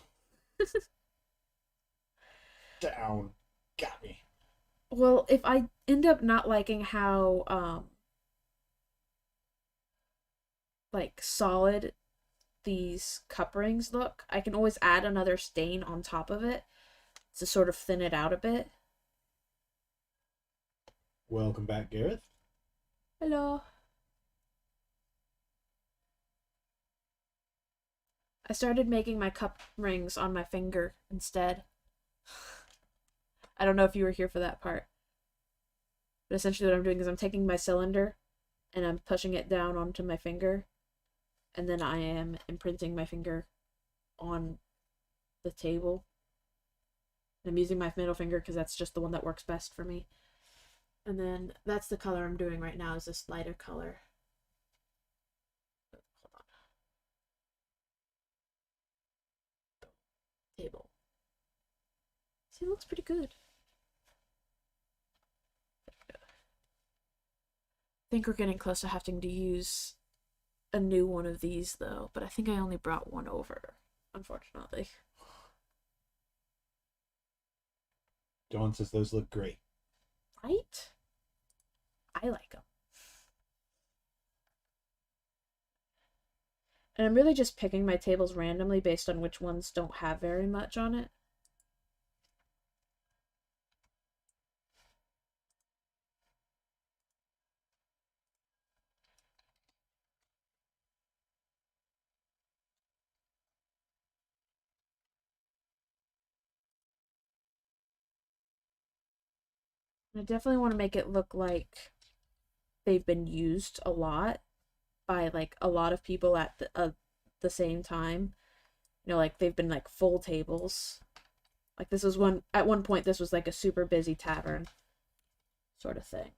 Down. Got me. Well, if I end up not liking how like solid these cup rings look, I can always add another stain on top of it to sort of thin it out a bit. Welcome back, Gareth. Hello. I started making my cup rings on my finger instead. I don't know if you were here for that part. But essentially what I'm doing is I'm taking my cylinder and I'm pushing it down onto my finger. And then I am imprinting my finger on the table. And I'm using my middle finger because that's just the one that works best for me. And then that's the color I'm doing right now, is this lighter color. Hold on. Table. See, it looks pretty good. I think we're getting close to having to use a new one of these though, but I think I only brought one over, unfortunately. Dawn says those look great. Right? I like them. And I'm really just picking my tables randomly based on which ones don't have very much on it. I definitely want to make it look like they've been used a lot by like a lot of people at the same time. You know, like they've been like full tables. Like this was at one point this was like a super busy tavern sort of thing.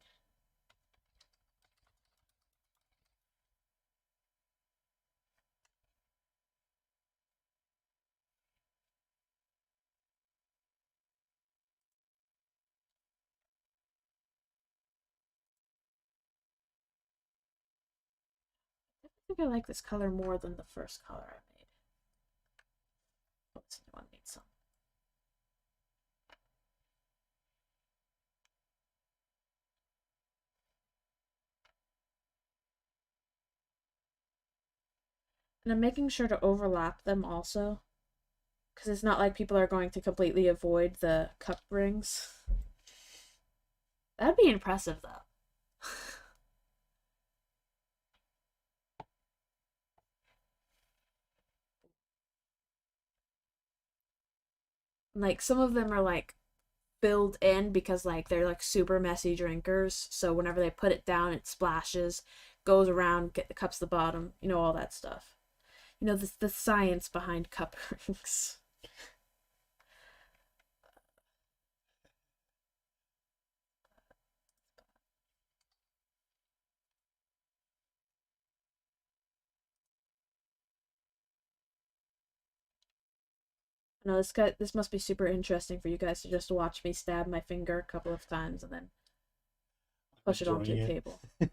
think I like this color more than the first color I made. Oh, this one needs some. And I'm making sure to overlap them also, because it's not like people are going to completely avoid the cup rings. That'd be impressive, though. Like, some of them are, like, filled in because, like, they're, like, super messy drinkers. So whenever they put it down, it splashes, goes around, get the cups to the bottom, you know, all that stuff. You know, the science behind cup rings. No, this must be super interesting for you guys to just watch me stab my finger a couple of times and then push it onto the table. Let's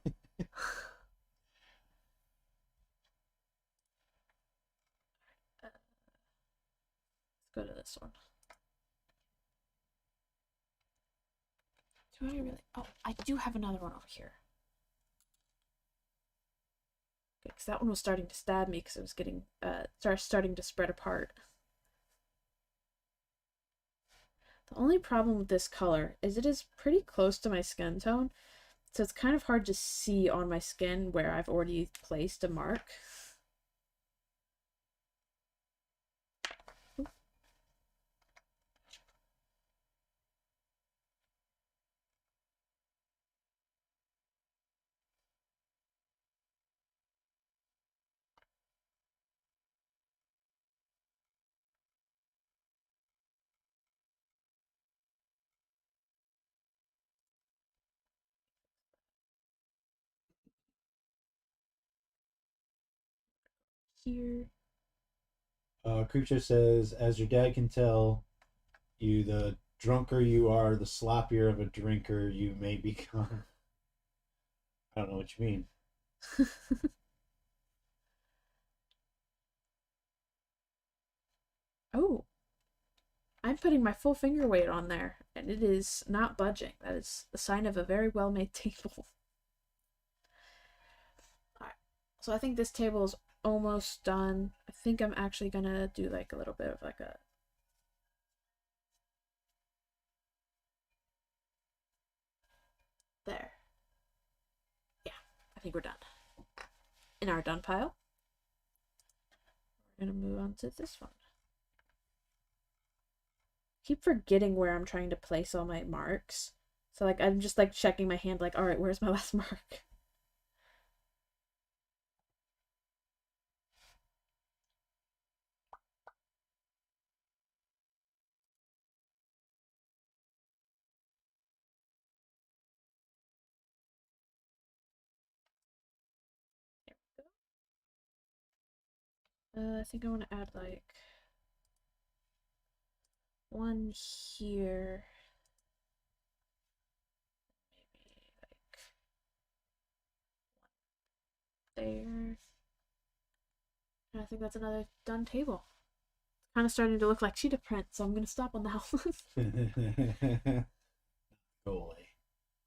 go to this one. Do I really? Oh, I do have another one over here. Okay, because that one was starting to stab me because it was getting starting to spread apart. The only problem with this color is it is pretty close to my skin tone, so it's kind of hard to see on my skin where I've already placed a mark. Here. Creature says, as your dad can tell, the drunker you are, the sloppier of a drinker you may become. I don't know what you mean. Oh, I'm putting my full finger weight on there, and it is not budging. That is a sign of a very well-made table. Alright, so I think this table is almost done. I think I'm actually gonna do like a little bit of like a... There. Yeah, I think we're done. In our done pile, we're gonna move on to this one. Keep forgetting where I'm trying to place all my marks. So like I'm just like checking my hand like, all right, where's my last mark? There we go. I think I want to add like one here. Maybe like one there. And I think that's another done table. Kind of starting to look like cheetah print, so I'm gonna stop on that one. Go away.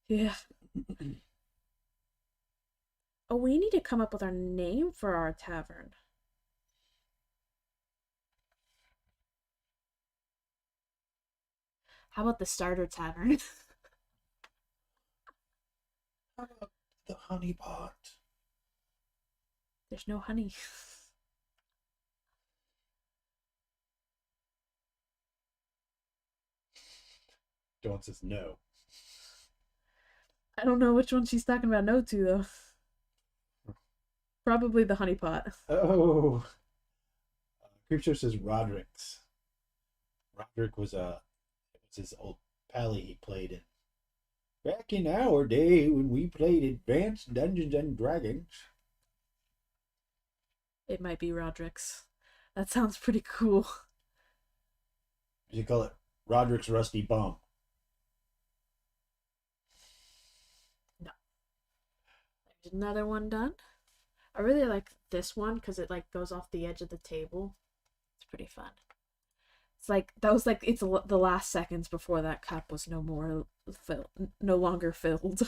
Yeah. Oh, we need to come up with our name for our tavern. How about the starter tavern? How about the honey pot? There's no honey. Dawn says no. I don't know which one she's talking about no to, though. Probably the honey pot. Oh. Creature says Roderick's. Roderick was his old pally he played in. Back in our day when we played Advanced Dungeons and Dragons. It might be Roderick's. That sounds pretty cool. You call it Roderick's Rusty Bum. No. There's another one done. I really like this one because it like goes off the edge of the table. It's pretty fun. It's like that was like it's the last seconds before that cup was no longer filled.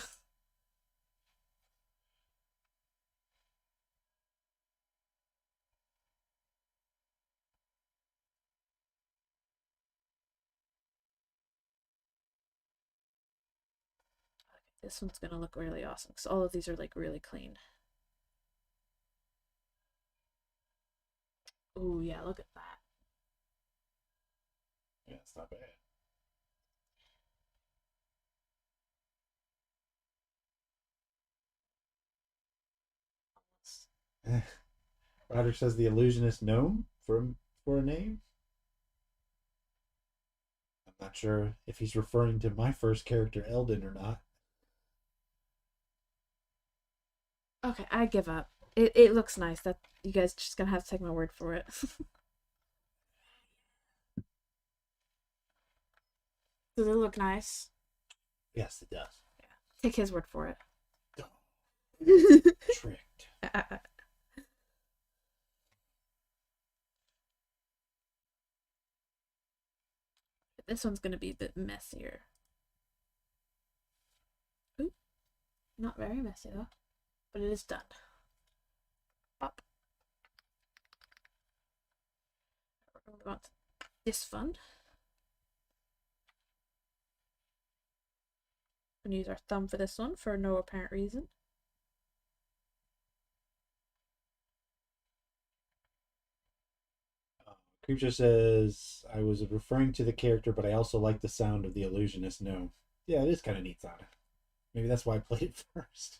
This one's gonna look really awesome because all of these are like really clean. Oh yeah, look at that. Yeah, it's not bad. Ryder says the illusionist gnome for a name. I'm not sure if he's referring to my first character, Eldon, or not. Okay, I give up. It looks nice. That you guys just gonna have to take my word for it. Does it look nice? Yes, it does. Take his word for it. Tricked. This one's gonna be a bit messier. Ooh, not very messy though, but it is done. Pop. We're going to this fun. We're gonna use our thumb for this one for no apparent reason. Creature says, I was referring to the character, but I also like the sound of the illusionist gnome. Yeah, it is kind of neat sounding. Maybe that's why I played it first.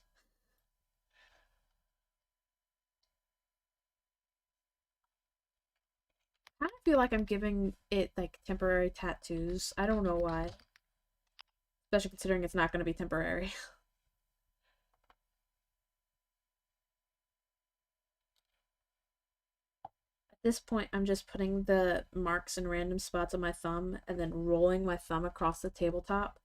I kind of feel like I'm giving it like temporary tattoos. I don't know why. Especially considering it's not going to be temporary. At this point, I'm just putting the marks in random spots on my thumb and then rolling my thumb across the tabletop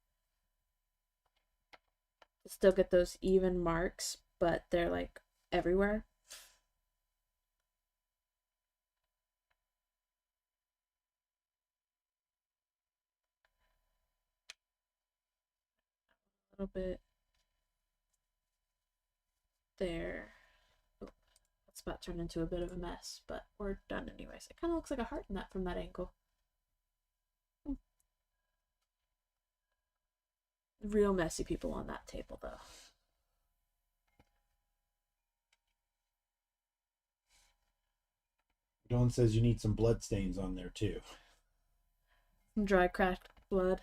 to still get those even marks, but they're like everywhere. A little bit there. Oh, that spot turned into a bit of a mess, but we're done anyways. It kind of looks like a heart in that from that angle. Real messy people on that table, though. Dawn says you need some blood stains on there too. Some dry cracked blood.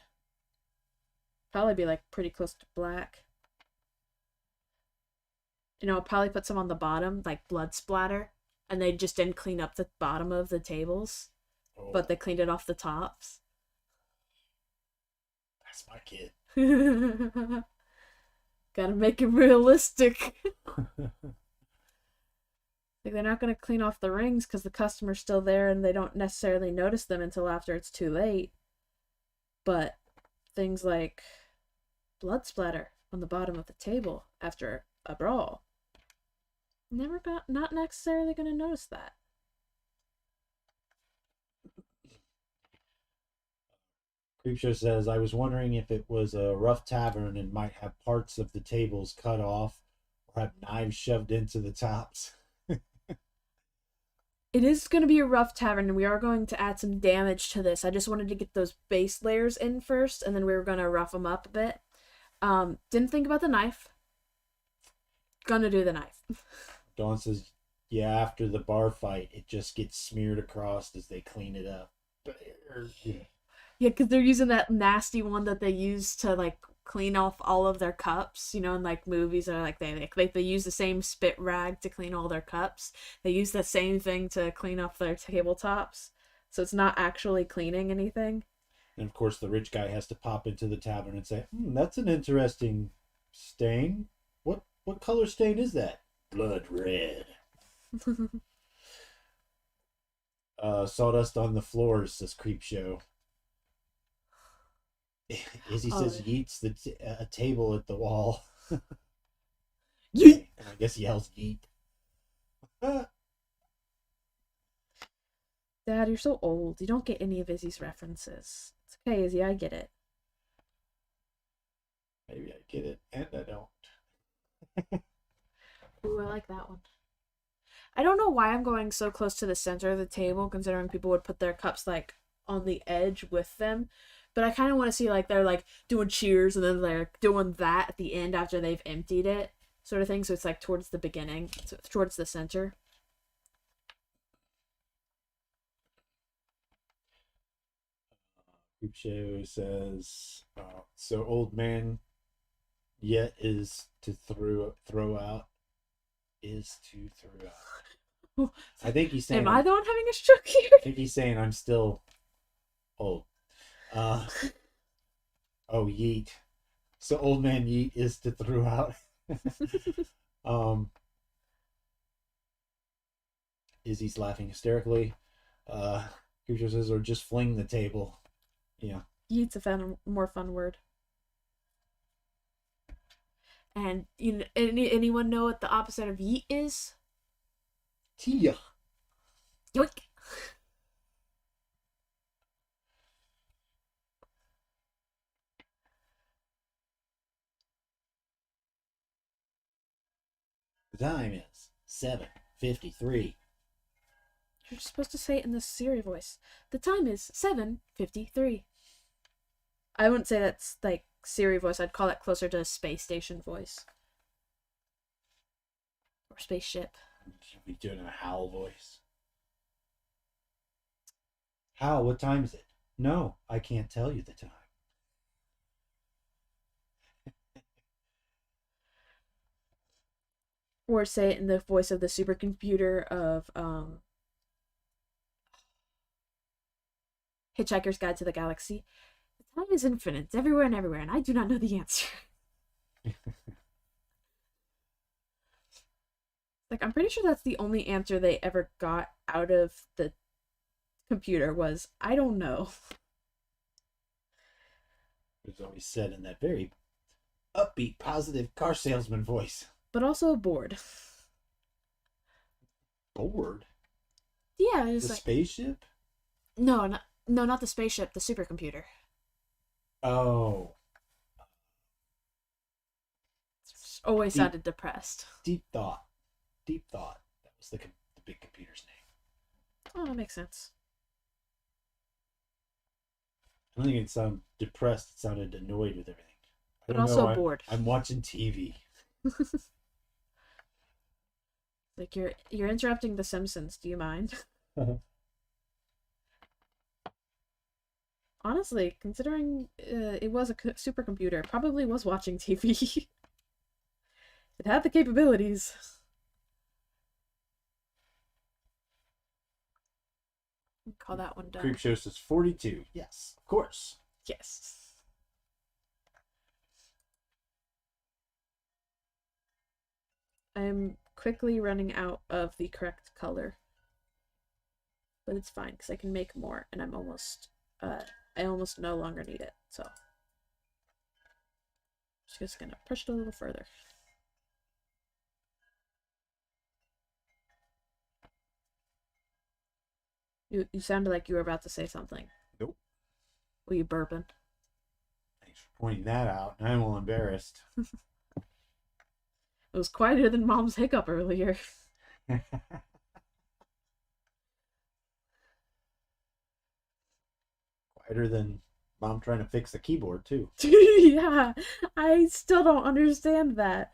Probably be like pretty close to black. You know, I'll probably put some on the bottom, like blood splatter, and they just didn't clean up the bottom of the tables, but they cleaned it off the tops. That's my kid. Gotta make it realistic. Like, they're not gonna clean off the rings because the customer's still there and they don't necessarily notice them until after it's too late. But things like blood splatter on the bottom of the table after a brawl, not necessarily gonna notice that. Creepshow says, I was wondering if it was a rough tavern and might have parts of the tables cut off or have knives shoved into the tops. It is going to be a rough tavern, and we are going to add some damage to this. I just wanted to get those base layers in first, and then we were going to rough them up a bit. Didn't think about the knife. Gonna do the knife. Dawn says, yeah, after the bar fight, it just gets smeared across as they clean it up. Yeah, because they're using that nasty one that they use to, like, clean off all of their cups, you know, in like movies, or like they use the same spit rag to clean all their cups. They use the same thing to clean off their tabletops, so it's not actually cleaning anything. And of course the rich guy has to pop into the tavern and say, that's an interesting stain. What color stain is that? Blood red. Sawdust on the floors, says Creepshow. Izzy says yeets a table at the wall. Yeet! And I guess he yells yeet. Dad, you're so old. You don't get any of Izzy's references. It's okay, Izzy, I get it. Maybe I get it, and I don't. Ooh, I like that one. I don't know why I'm going so close to the center of the table, considering people would put their cups, like, on the edge with them. But I kind of want to see, like, they're, like, doing cheers, and then they're doing that at the end after they've emptied it, sort of thing. So it's, like, towards the beginning, so towards the center. Creep Show says, so old man yet is to throw out. Is to throw out. I think he's saying. Am I the one having a stroke here? I think he's saying I'm still old. Oh, yeet. So old man yeet is to throw out. Izzy's laughing hysterically. Creature says, or just fling the table. Yeah. Yeet's a more fun word. And anyone know what the opposite of yeet is? Tia. Yoink. The time is 7:53. You're supposed to say it in the Siri voice. The time is 7:53. I wouldn't say that's like Siri voice. I'd call it closer to a space station voice. Or spaceship. Should be doing a Hal voice. Hal, what time is it? No, I can't tell you the time. Or say it in the voice of the supercomputer of Hitchhiker's Guide to the Galaxy. The time is infinite, everywhere and everywhere, and I do not know the answer. Like, I'm pretty sure that's the only answer they ever got out of the computer was, I don't know. It was always said in that very upbeat, positive car salesman voice. But also bored. Bored? Yeah, it's The like... spaceship? No, not the spaceship, the supercomputer. Oh. Always sounded depressed. Deep thought. Deep thought. That was the big computer's name. Oh, that makes sense. I don't think it sounded depressed. It sounded annoyed with everything. But also bored. I'm watching TV. Like, you're interrupting The Simpsons. Do you mind? Honestly, considering it was a supercomputer, it probably was watching TV. It had the capabilities. Call that one done. Creep Show says 42. Yes, of course. Yes. I'm quickly running out of the correct color. But it's fine, because I can make more, and I almost no longer need it, so. Just gonna push it a little further. You sounded like you were about to say something. Nope. Were you burping? Thanks for pointing that out. I'm a little embarrassed. It was quieter than Mom's hiccup earlier. Quieter than Mom trying to fix the keyboard, too. Yeah, I still don't understand that.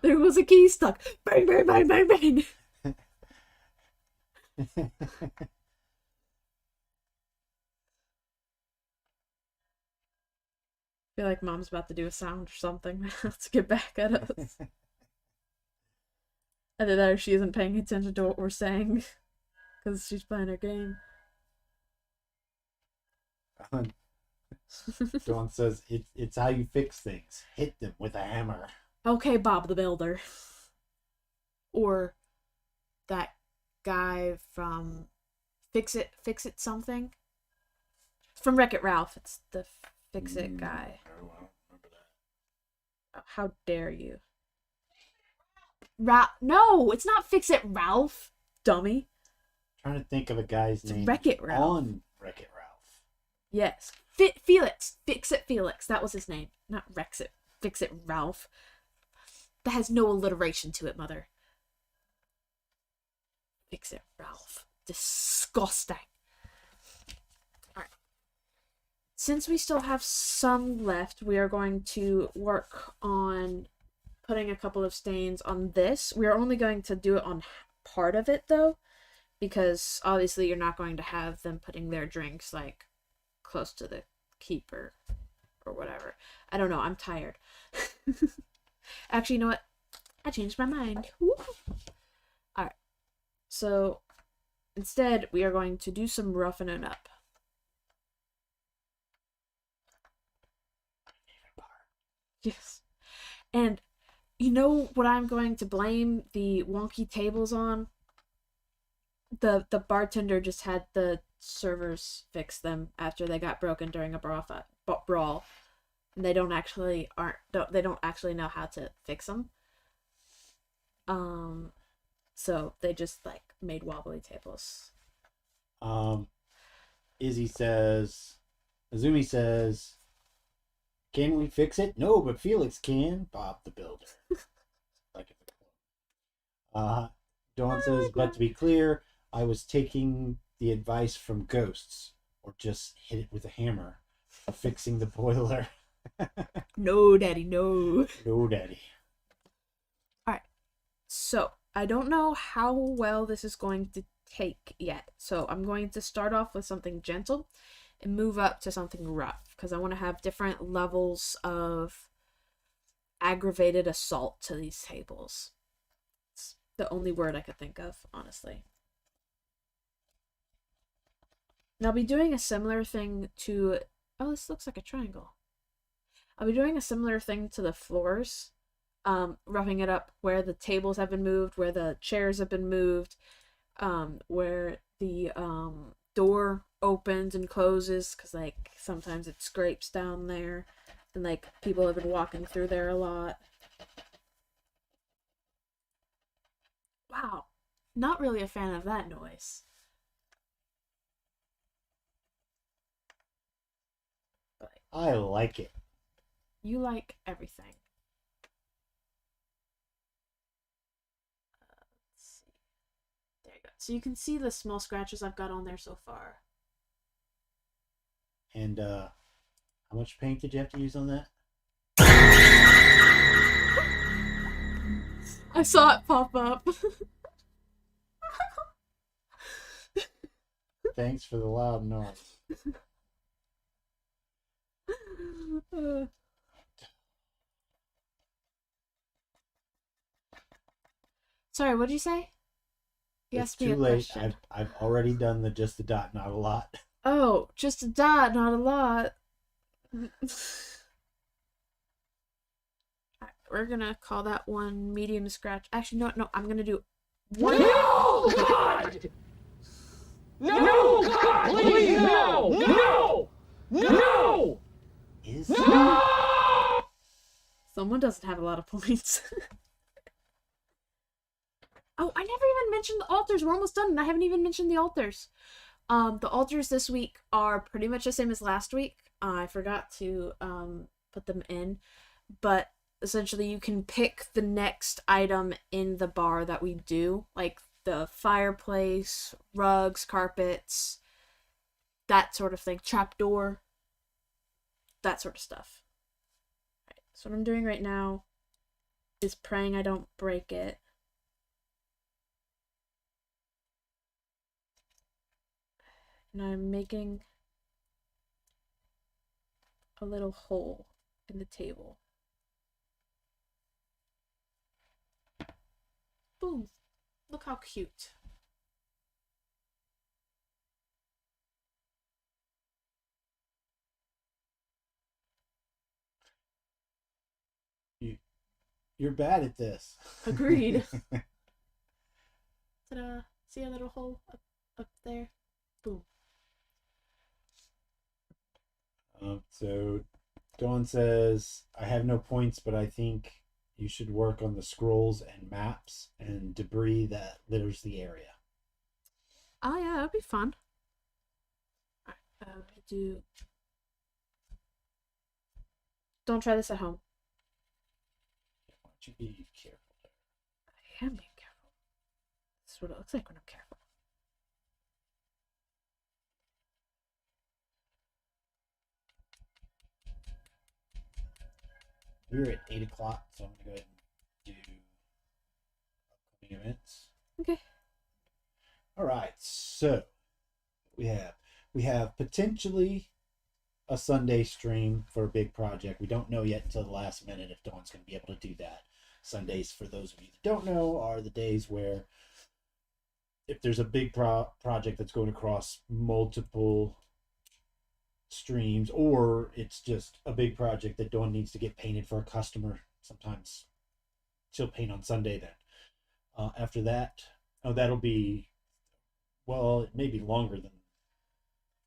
There was a key stuck. Bang, bang, bang, bang, bang. I feel like Mom's about to do a sound or something to get back at us. Either that or she isn't paying attention to what we're saying because she's playing her game. Dawn says it's how you fix things. Hit them with a hammer. Okay, Bob the Builder. Or that guy from Fix It something. From Wreck-It Ralph. It's the Fix It guy. Oh, I don't remember that. Oh, how dare you? No, it's not Fix It Ralph, dummy. Trying to think of a guy's It's name Wreck-It Ralph. on Wreck-It Ralph. Yes. Felix. Fix It Felix. That was his name. Not Fix It Ralph. That has no alliteration to it, mother. Fix It Ralph. Disgusting. Alright. Since we still have some left, we are going to work on putting a couple of stains on this. We are only going to do it on part of it, though, because obviously you're not going to have them putting their drinks, like, close to the keeper or whatever. I don't know. I'm tired. Actually, you know what? I changed my mind. Alright. So, instead, we are going to do some roughening up. Yes. And you know what I'm going to blame the wonky tables on? The bartender just had the servers fix them after they got broken during a brawl. And they don't actually know how to fix them. So they just like made wobbly tables. Azumi says, "Can we fix it?" "No, but Felix can." Bob the Builder. Like it. Dawn says, "But to be clear, I was taking the advice from ghosts, or just hit it with a hammer for fixing the boiler." No, Daddy, no. No, Daddy. Alright. So, I don't know how well this is going to take yet. So, I'm going to start off with something gentle and move up to something rough, because I want to have different levels of aggravated assault to these tables. It's the only word I could think of, honestly. And I'll be doing a similar thing to... Oh, this looks like a triangle. I'll be doing a similar thing to the floors. Roughing it up where the tables have been moved, where the chairs have been moved, where the door opens and closes, because like sometimes it scrapes down there, and like people have been walking through there a lot. Wow, not really a fan of that noise. But I like it. you like everything. Let's see. There you go. So you can see the small scratches I've got on there so far. And how much paint did you have to use on that? I saw it pop up. Thanks for the loud noise. Sorry, what did you say? You It's asked me too a late. question. I've already done the just a dot, not a lot. Oh, just a dot, not a lot. Alright, we're gonna call that one medium scratch. Actually, no, I'm gonna do one. No, God! No, God, please, no! No! No! Is No! Someone doesn't have a lot of points. Oh, I never even mentioned the altars. We're almost done, and I haven't even mentioned the altars. The altars this week are pretty much the same as last week. I forgot to put them in, but essentially you can pick the next item in the bar that we do, like the fireplace, rugs, carpets, that sort of thing, trapdoor, that sort of stuff. Right, so what I'm doing right now is praying I don't break it. And I'm making a little hole in the table. Boom. Look how cute. You're bad at this. Agreed. Ta-da. See a little hole up there? Boom. So Dawn says, "I have no points, but I think you should work on the scrolls and maps and debris that litters the area. Oh yeah, that'd be fun. Alright, do. Don't try this at home. Why don't you be careful there? I am being careful. This is what it looks like when I'm careful. We're at 8 o'clock, so I'm gonna go ahead and do upcoming events. Okay. All right, so we have potentially a Sunday stream for a big project. We don't know yet until the last minute if Dawn's going to be able to do that. Sundays, for those of you that don't know, are the days where if there's a big project that's going across multiple streams, or it's just a big project that Dawn needs to get painted for a customer, sometimes she'll paint on Sunday then. After that, that'll be, well, it may be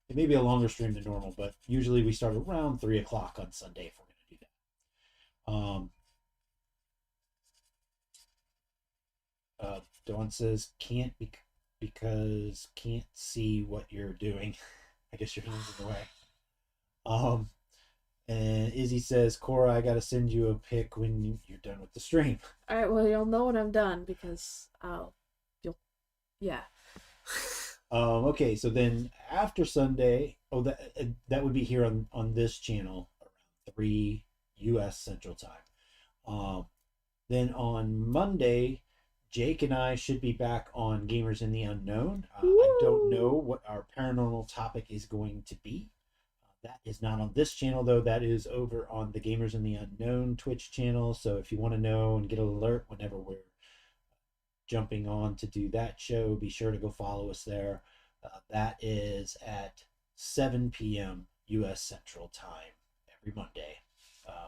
it may be a longer stream than normal, but usually we start around 3 o'clock on Sunday if we're going to do that. Dawn says can't because can't see what you're doing. I guess your hand's in the way. And Izzy says, Cora, I gotta send you a pic when you're done with the stream. All right, well, you'll know when I'm done because yeah. Okay, so then after Sunday, that would be here on this channel around 3 U.S. Central Time. Then on Monday, Jake and I should be back on Gamers in the Unknown. I don't know what our paranormal topic is going to be. That is not on this channel, though. That is over on the Gamers in the Unknown Twitch channel. So if you want to know and get an alert whenever we're jumping on to do that show, be sure to go follow us there. That is at 7 p.m. U.S. Central Time every Monday.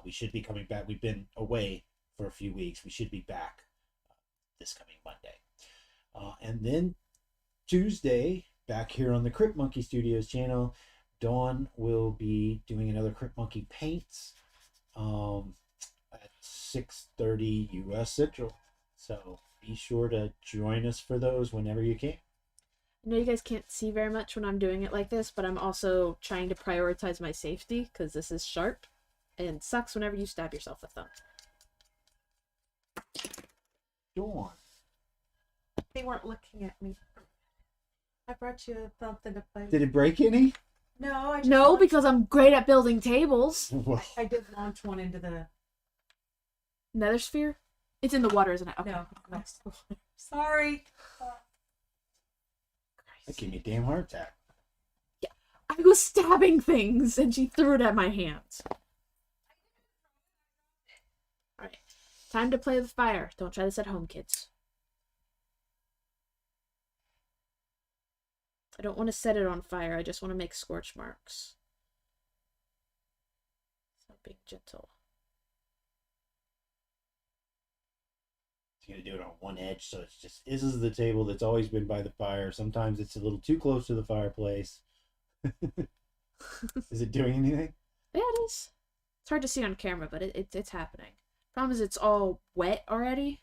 We should be coming back. We've been away for a few weeks. We should be back this coming Monday. And then Tuesday, back here on the Crypt Monkey Studios channel, Dawn will be doing another Crypt Monkey Paints at 6:30 U.S. Central. So be sure to join us for those whenever you can. I know you guys can't see very much when I'm doing it like this, but I'm also trying to prioritize my safety because this is sharp and sucks whenever you stab yourself with them. Dawn. They weren't looking at me. I brought you something to play. Did it break any? No, I just No, launched- because I'm great at building tables. I did launch one into the. Nether sphere? It's in the water, isn't it? Okay. No, sorry. That gave me a damn heart attack. I was stabbing things and she threw it at my hands. Alright. Time to play with fire. Don't try this at home, kids. I don't want to set it on fire. I just want to make scorch marks. So being gentle. You're gonna do it on one edge, so it's just, this is the table that's always been by the fire. Sometimes it's a little too close to the fireplace. Is it doing anything? Yeah, it is. It's hard to see on camera, but it's happening. Problem is it's all wet already.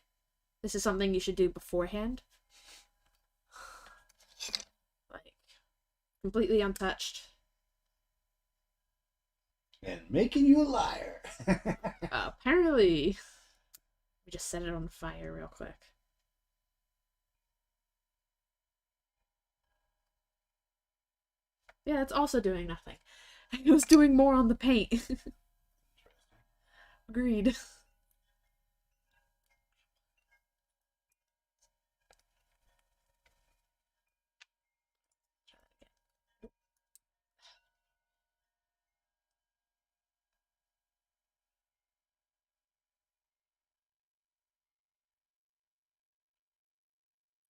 This is something you should do beforehand. Like, completely untouched. And making you a liar. Apparently. We just set it on fire real quick. Yeah, it's also doing nothing. It was doing more on the paint. Agreed.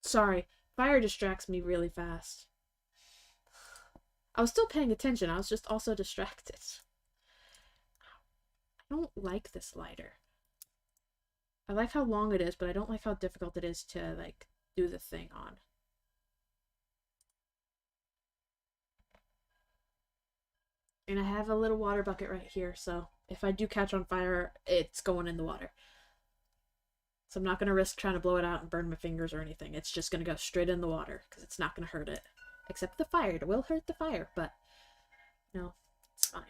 Sorry, fire distracts me really fast. I was still paying attention, I was just also distracted. I don't like this lighter. I like how long it is, but I don't like how difficult it is to, like, do the thing on. And I have a little water bucket right here, so if I do catch on fire, it's going in the water. So I'm not going to risk trying to blow it out and burn my fingers or anything. It's just going to go straight in the water because it's not going to hurt it. Except the fire. It will hurt the fire, but no, it's fine.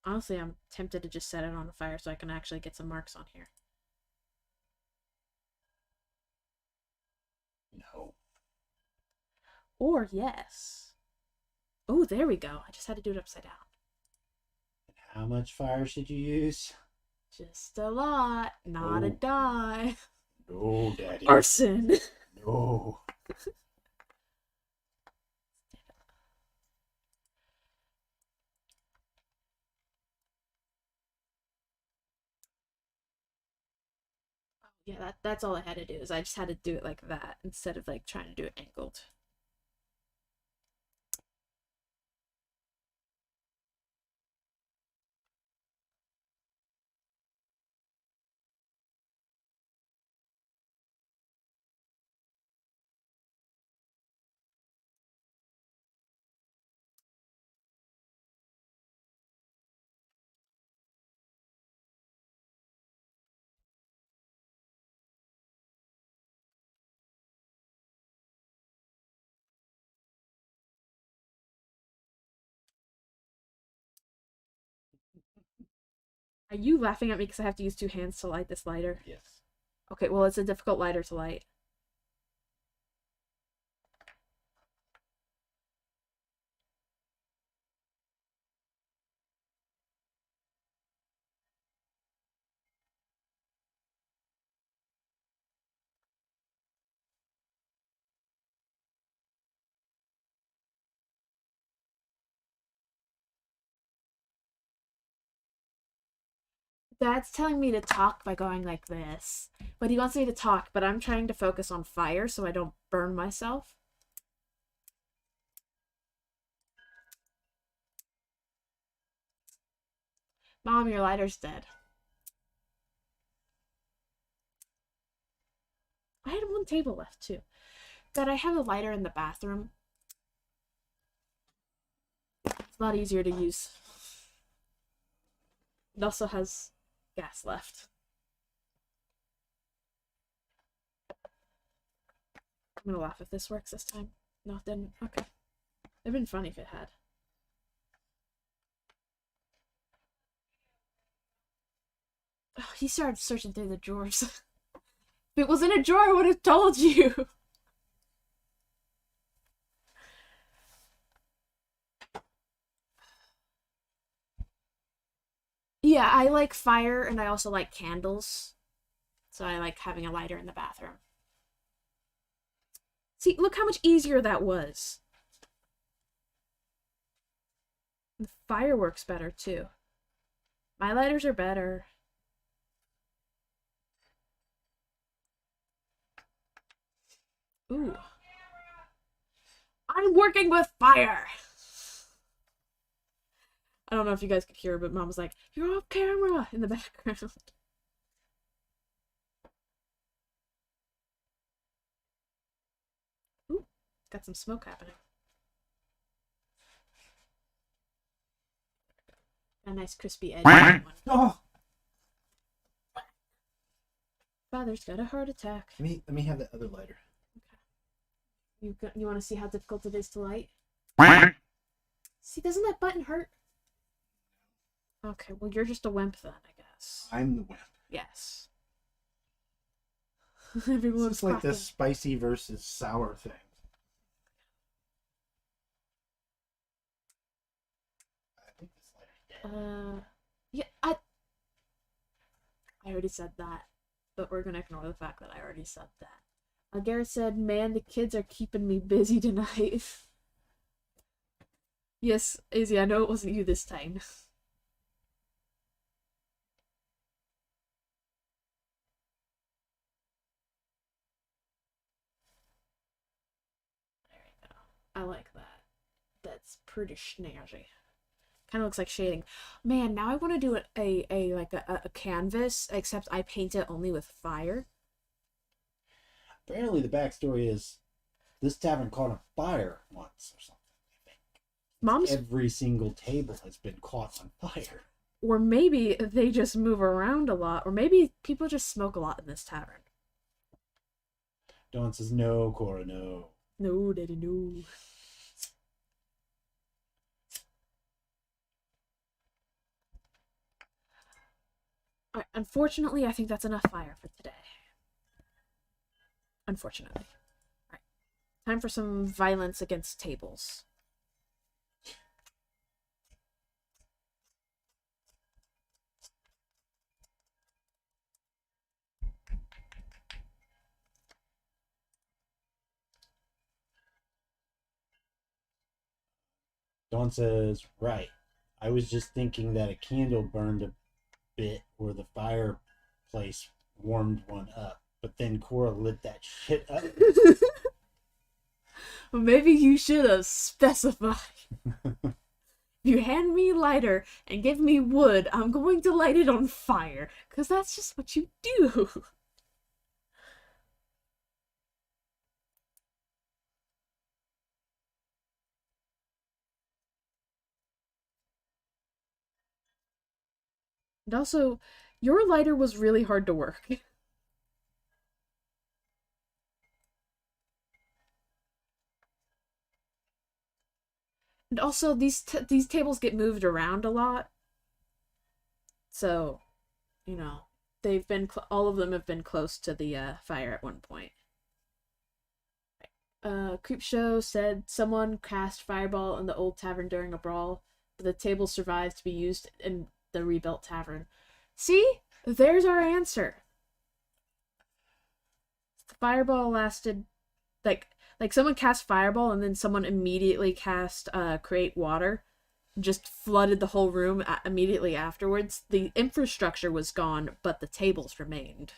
Honestly, I'm tempted to just set it on fire so I can actually get some marks on here. No. Or yes. Oh, there we go. I just had to do it upside down. How much fire should you use? Just a lot. Not a Oh. dime. No, Daddy. Arson. No. Yeah, that's all I had to do is I just had to do it like that instead of like trying to do it angled. Are you laughing at me because I have to use 2 hands to light this lighter? Yes. Okay, well, it's a difficult lighter to light. Dad's telling me to talk by going like this. But he wants me to talk, but I'm trying to focus on fire so I don't burn myself. Mom, your lighter's dead. I had 1 table left, too. Dad, I have a lighter in the bathroom. It's a lot easier to use. It also has gas left. I'm gonna laugh if this works this time. No, it didn't. Okay. It'd been funny if it had. Oh, he started searching through the drawers. If it was in a drawer, I would have told you. Yeah, I like fire and I also like candles. So I like having a lighter in the bathroom. See, look how much easier that was. The fire works better too. My lighters are better. Ooh. I'm working with fire! I don't know if you guys could hear, but Mom was like, "You're off camera!" in the background. Ooh, got some smoke happening. A nice crispy edge on one. Oh. Father's got a heart attack. Let me have the other lighter. You want to see how difficult it is to light? See, doesn't that button hurt? Okay, well, you're just a wimp then, I guess. I'm the wimp. Yes. Everyone's It's like cracking. the spicy versus sour thing. I think this lighter's dead. Yeah, I already said that, but we're gonna ignore the fact that I already said that. Garrett said, "Man, the kids are keeping me busy tonight." Yes, Izzy, I know it wasn't you this time. There we go. I like that. That's pretty snazzy. Kind of looks like shading. Man, now I want to do a canvas, except I paint it only with fire. Apparently, the backstory is this tavern caught on fire once or something. I think Mom's every single table has been caught on fire. Or maybe they just move around a lot, or maybe people just smoke a lot in this tavern. Dawn says, no, Cora, no. No, Daddy, no. Alright, unfortunately, I think that's enough fire for today. Unfortunately. Alright. Time for some violence against tables. Dawn says, right. I was just thinking that a candle burned a bit where the fireplace warmed one up. But then Cora lit that shit up. Well, maybe you should have specified. If you hand me a lighter and give me wood, I'm going to light it on fire. Because that's just what you do. And also, your lighter was really hard to work. And also, these tables get moved around a lot. So, you know, they've been all of them have been close to the fire at one point. Creep Show said someone cast fireball in the old tavern during a brawl, but the table survived to be used in the rebuilt tavern. See? There's our answer. The fireball lasted like someone cast fireball and then someone immediately cast create water, just flooded the whole room immediately afterwards. The infrastructure was gone, but the tables remained.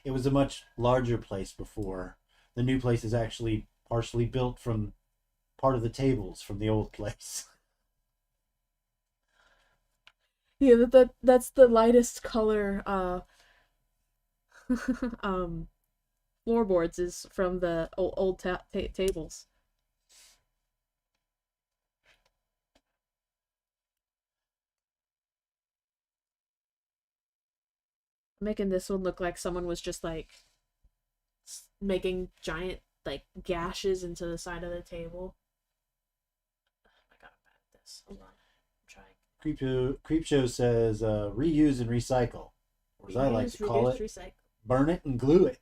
It was a much larger place before. The new place is actually partially built from part of the tables from the old place. Yeah, that's the lightest color floorboards is from the old tables. Making this one look like someone was just like making giant like gashes into the side of the table. I got bad at this. Hold on, I'm trying. Creepshow says reuse and recycle, or as I like to call it, recycle. Burn it and glue it.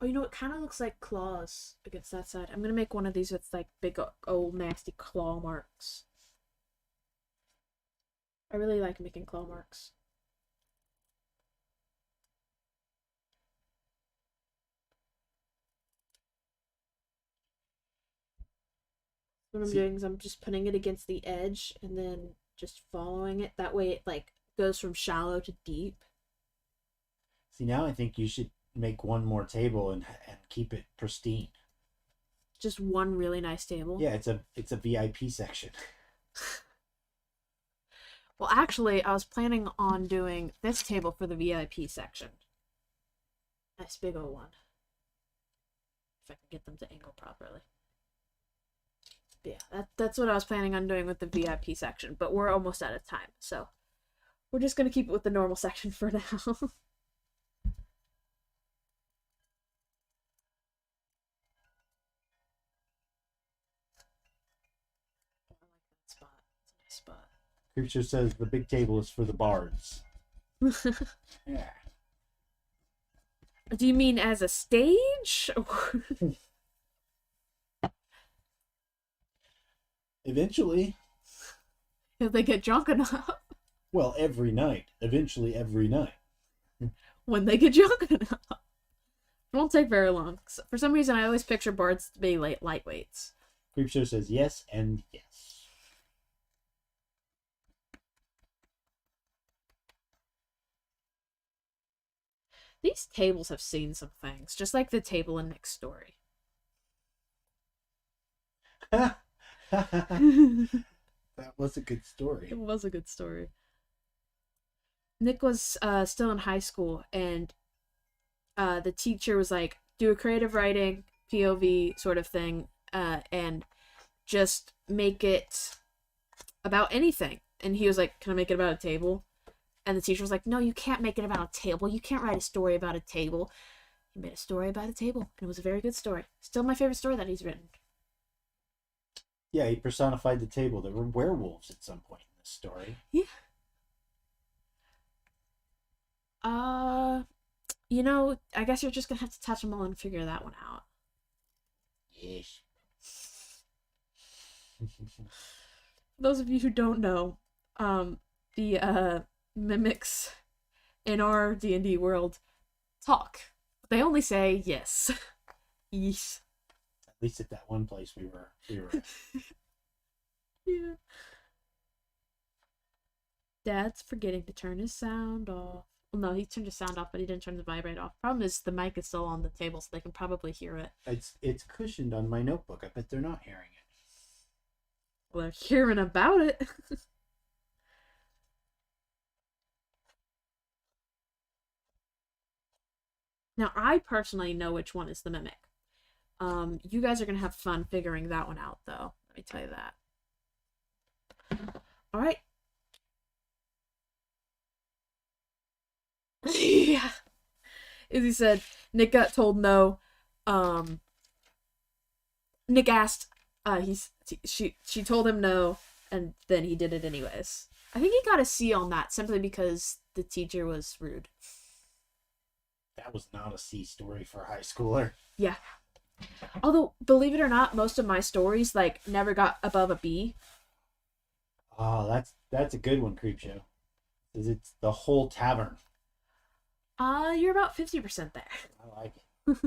Oh, you know, it kind of looks like claws against that side. I'm gonna make one of these with like big old nasty claw marks. I really like making claw marks. What I'm doing is I'm just putting it against the edge and then just following it. That way it like goes from shallow to deep. See, now I think you should make one more table and keep it pristine. Just one really nice table. Yeah, it's a VIP section. Well, actually, I was planning on doing this table for the VIP section. Nice big old one. If I can get them to angle properly. Yeah, that's what I was planning on doing with the VIP section, but we're almost out of time, so we're just gonna keep it with the normal section for now. I like that spot. It's a nice spot. Creepshow says the big table is for the bards. Yeah. Do you mean as a stage? Eventually. If they get drunk enough. Well, every night. Eventually, every night. When they get drunk enough. It won't take very long. For some reason, I always picture bards to be lightweights. Creepshow says yes and yes. These tables have seen some things, just like the table in Nick's story. That was a good story. It was a good story. Nick was still in high school, and the teacher was like, do a creative writing, POV sort of thing, and just make it about anything. And he was like, can I make it about a table? And the teacher was like, no, you can't make it about a table. You can't write a story about a table. He made a story about a table, and it was a very good story. Still my favorite story that he's written. Yeah, he personified the table. There were werewolves at some point in this story. Yeah. I guess you're just gonna have to touch them all and figure that one out. Yes. Those of you who don't know, the mimics in our D&D world talk. They only say yes. Yes. At least at that one place we were at. Yeah. Dad's forgetting to turn his sound off. Well, no, he turned his sound off, but he didn't turn the vibrate off. Problem is, the mic is still on the table, so they can probably hear it. It's cushioned on my notebook. I bet they're not hearing it. Well, they're hearing about it. Now, I personally know which one is the mimic. You guys are gonna have fun figuring that one out, though. Let me tell you that. All right. Yeah. As he said, Nick got told no. Nick asked. She told him no, and then he did it anyways. I think he got a C on that simply because the teacher was rude. That was not a C story for a high schooler. Yeah. Although, believe it or not, most of my stories never got above a B. Oh, that's a good one, Creepshow. Because it's the whole tavern. You're about 50% there. I like it.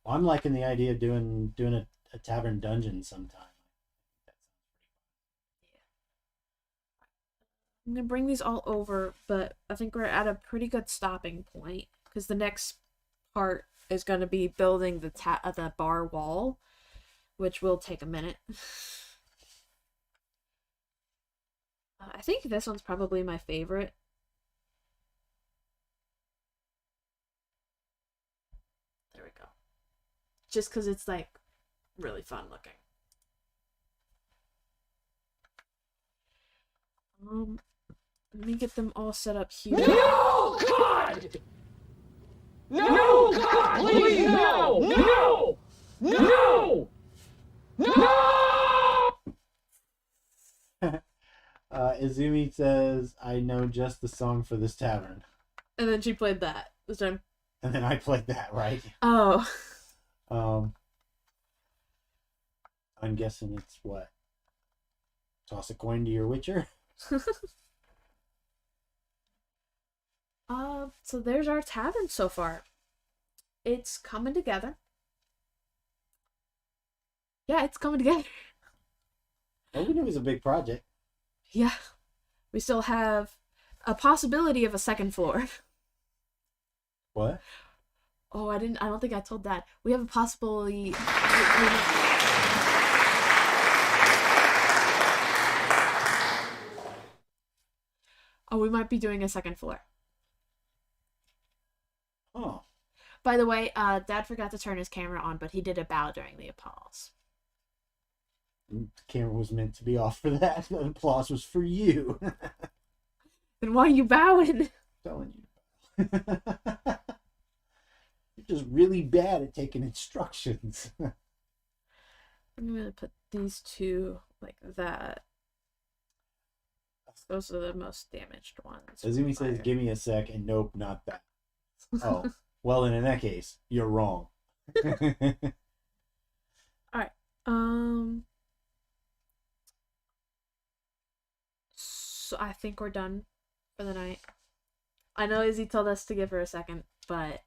Well, I'm liking the idea of doing a tavern dungeon sometime. I'm gonna bring these all over, but I think we're at a pretty good stopping point because the next part is gonna be building the bar wall, which will take a minute. I think this one's probably my favorite. There we go. Just because it's really fun looking. Let me get them all set up here. No, God! No, God, please, no! No! No! No! Izumi says, I know just the song for this tavern. And then she played that this time. And then I played that, right? Oh. I'm guessing it's what? Toss a coin to your Witcher? So there's our tavern so far. It's coming together. Yeah, it's coming together. Well, we knew it was a big project. Yeah. We still have a possibility of a second floor. What? Oh, I don't think I told that. We have a possibility. Oh, we might be doing a second floor. Oh. By the way, Dad forgot to turn his camera on, but he did a bow during the applause. The camera was meant to be off for that. The applause was for you. Then why are you bowing? Telling you. You're just really bad at taking instructions. I'm gonna put these two like that. Those are the most damaged ones. Azumi says, give me a sec, and nope, not that. Oh, well, then in that case, you're wrong. Alright. So I think we're done for the night. I know Izzy told us to give her a second, but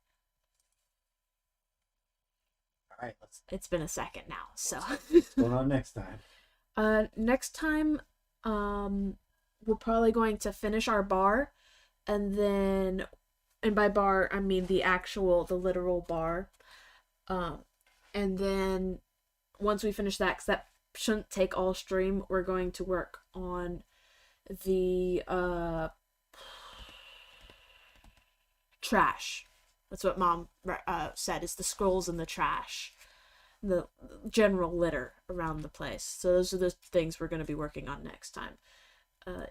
Alright, it's been a second now, so. what's going on next time? Next time, we're probably going to finish our bar, and then, and by bar, I mean the literal bar. And then once we finish that, because that shouldn't take all stream, we're going to work on the, trash. That's what Mom said, is the scrolls in the trash. the general litter around the place. So those are the things we're going to be working on next time.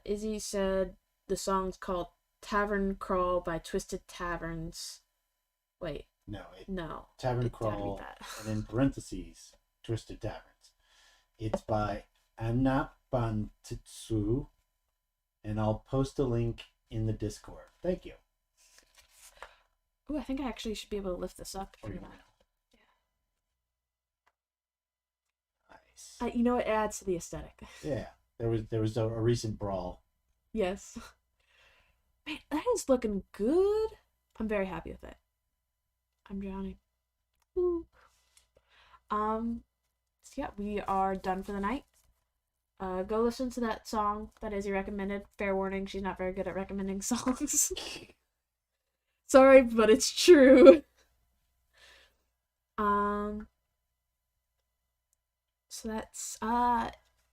Izzy said the song's called Tavern Crawl by Twisted Taverns. Wait, No, no. Tavern It gotta be Crawl, that. and in parentheses, Twisted Taverns. It's by Anapantitsu, and I'll post a link in the Discord. Thank you. Ooh, I think I actually should be able to lift this up. Or If you not. Nice. You know, it adds to the aesthetic. Yeah, there was a recent brawl. Yes. Man, that is looking good. I'm very happy with it. I'm drowning. Woo. So yeah, we are done for the night. Go listen to that song that Izzy recommended. Fair warning, she's not very good at recommending songs. Sorry, but it's true. So that's